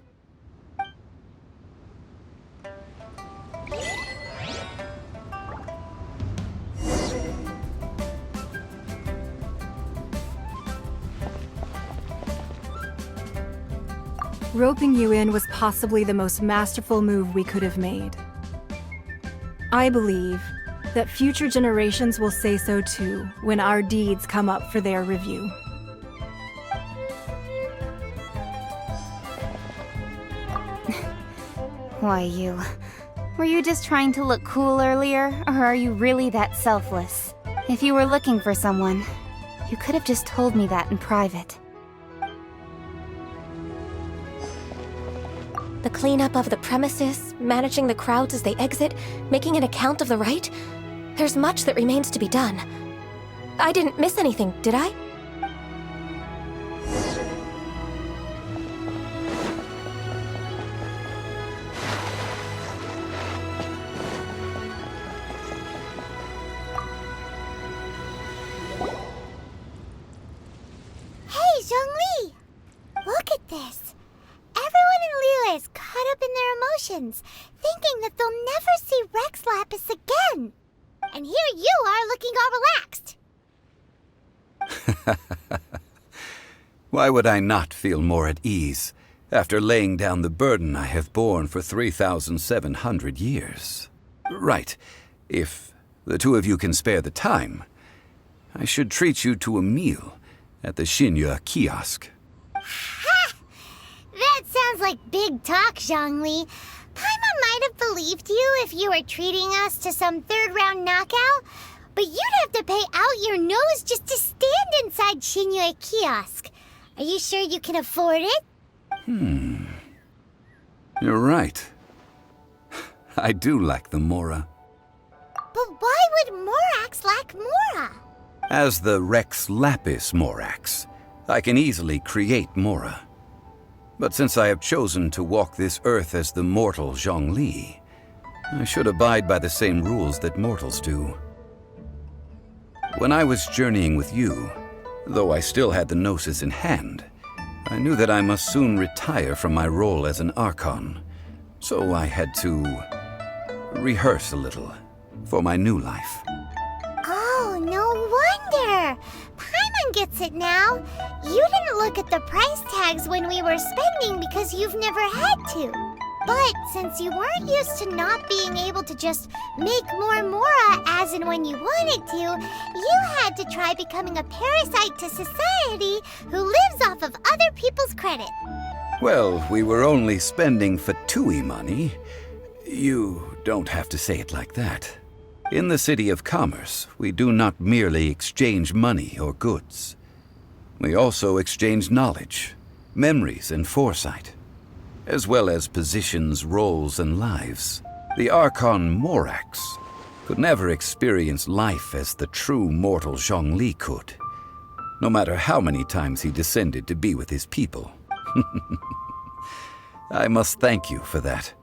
Roping you in was possibly the most masterful move we could have made. I believe that future generations will say so too when our deeds come up for their review. Why, you... Were you just trying to look cool earlier, or are you really that selfless? If you were looking for someone, you could have just told me that in private. The cleanup of the premises, managing the crowds as they exit, making an account of the rite. There's much that remains to be done. I didn't miss anything, did I? Hey, Zhongli! Look at this. Everyone in Liyue is caught up in their emotions, thinking that they'll never see Rex Lapis again. And here you are looking all relaxed. Why would I not feel more at ease after laying down the burden I have borne for 3,700 years? Right. If the two of you can spare the time, I should treat you to a meal at the Liyue kiosk. Ha! That sounds like big talk, Zhongli. Paimon might have believed you if you were treating us to some third-round knockout, but you'd have to pay out your nose just to stand inside Liyue kiosk. Are you sure you can afford it? You're right. I do lack the Mora. But why would Morax lack Mora? As the Rex Lapis Morax, I can easily create Mora. But since I have chosen to walk this earth as the mortal Zhongli, I should abide by the same rules that mortals do. When I was journeying with you, though I still had the Gnosis in hand, I knew that I must soon retire from my role as an Archon, so I had to rehearse a little for my new life. Oh, no wonder! Paimon gets it now. You didn't look at the price tags when we were spending because you've never had to. But since you weren't used to not being able to just make more Mora as and when you wanted to, you had to try becoming a parasite to society who lives off of other people's credit. Well, we were only spending Fatui money. You don't have to say it like that. In the City of Commerce, we do not merely exchange money or goods. We also exchange knowledge, memories, and foresight, as well as positions, roles, and lives. The Archon Morax could never experience life as the true mortal Zhongli could, no matter how many times he descended to be with his people. I must thank you for that.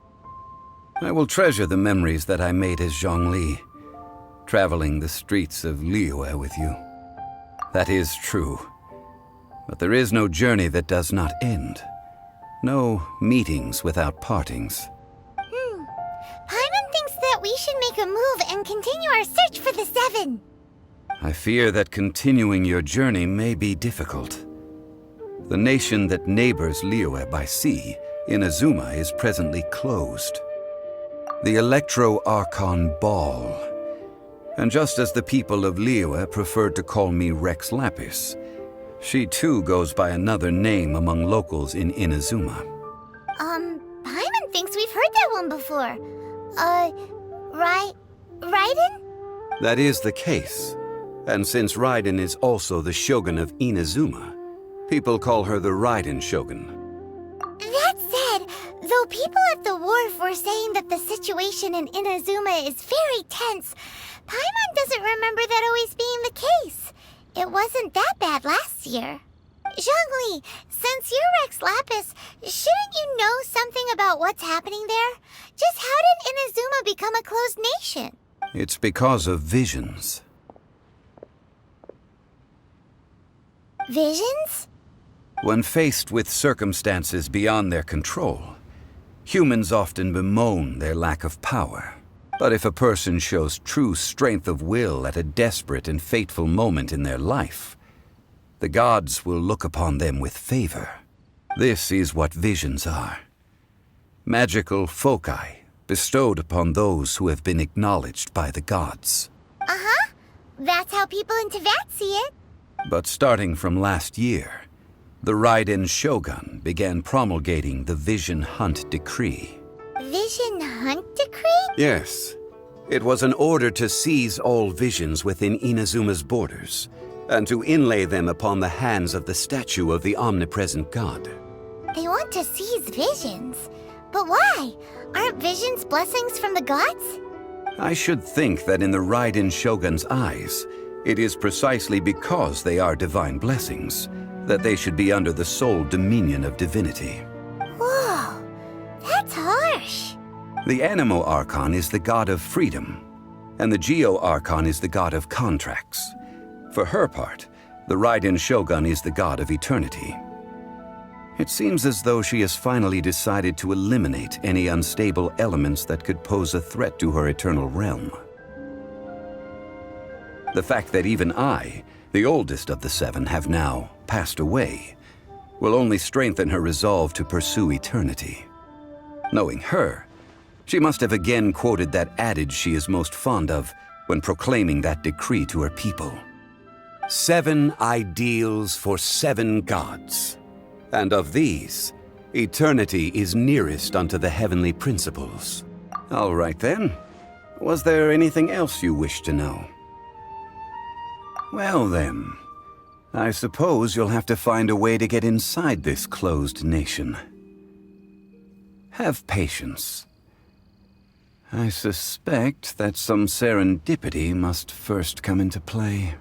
I will treasure the memories that I made as Zhongli, traveling the streets of Liyue with you. That is true. But there is no journey that does not end. No meetings without partings. Paimon thinks that we should make a move and continue our search for the Seven. I fear that continuing your journey may be difficult. The nation that neighbors Liyue by sea, Inazuma, is presently closed. The Electro-Archon Ball. And just as the people of Liyue preferred to call me Rex Lapis, she too goes by another name among locals in Inazuma. Paimon thinks we've heard that one before. Raiden? That is the case. And since Raiden is also the Shogun of Inazuma, people call her the Raiden Shogun. That said, though people at the wharf were saying that the situation in Inazuma is very tense, Paimon doesn't remember that always being the case. It wasn't that bad last year. Zhongli, since you're Rex Lapis, shouldn't you know something about what's happening there? Just how did Inazuma become a closed nation? It's because of visions. Visions? When faced with circumstances beyond their control, humans often bemoan their lack of power. But if a person shows true strength of will at a desperate and fateful moment in their life, the gods will look upon them with favor. This is what visions are. Magical foci bestowed upon those who have been acknowledged by the gods. Uh-huh. That's how people in Teyvat see it. But starting from last year, the Raiden Shogun began promulgating the Vision Hunt Decree. Vision Hunt Decree? Yes. It was an order to seize all visions within Inazuma's borders, and to inlay them upon the hands of the statue of the omnipresent god. They want to seize visions. But why? Aren't visions blessings from the gods? I should think that in the Raiden Shogun's eyes, it is precisely because they are divine blessings that they should be under the sole dominion of divinity. Whoa, that's harsh. The Animo Archon is the god of freedom, and the Geo Archon is the god of contracts. For her part, the Raiden Shogun is the god of eternity. It seems as though she has finally decided to eliminate any unstable elements that could pose a threat to her eternal realm. The fact that even I, the oldest of the seven, have now passed away, will only strengthen her resolve to pursue eternity. Knowing her, she must have again quoted that adage she is most fond of when proclaiming that decree to her people. 7 ideals for 7 gods. And of these, eternity is nearest unto the heavenly principles. All right then. Was there anything else you wish to know? Well then, I suppose you'll have to find a way to get inside this closed nation. Have patience. I suspect that some serendipity must first come into play.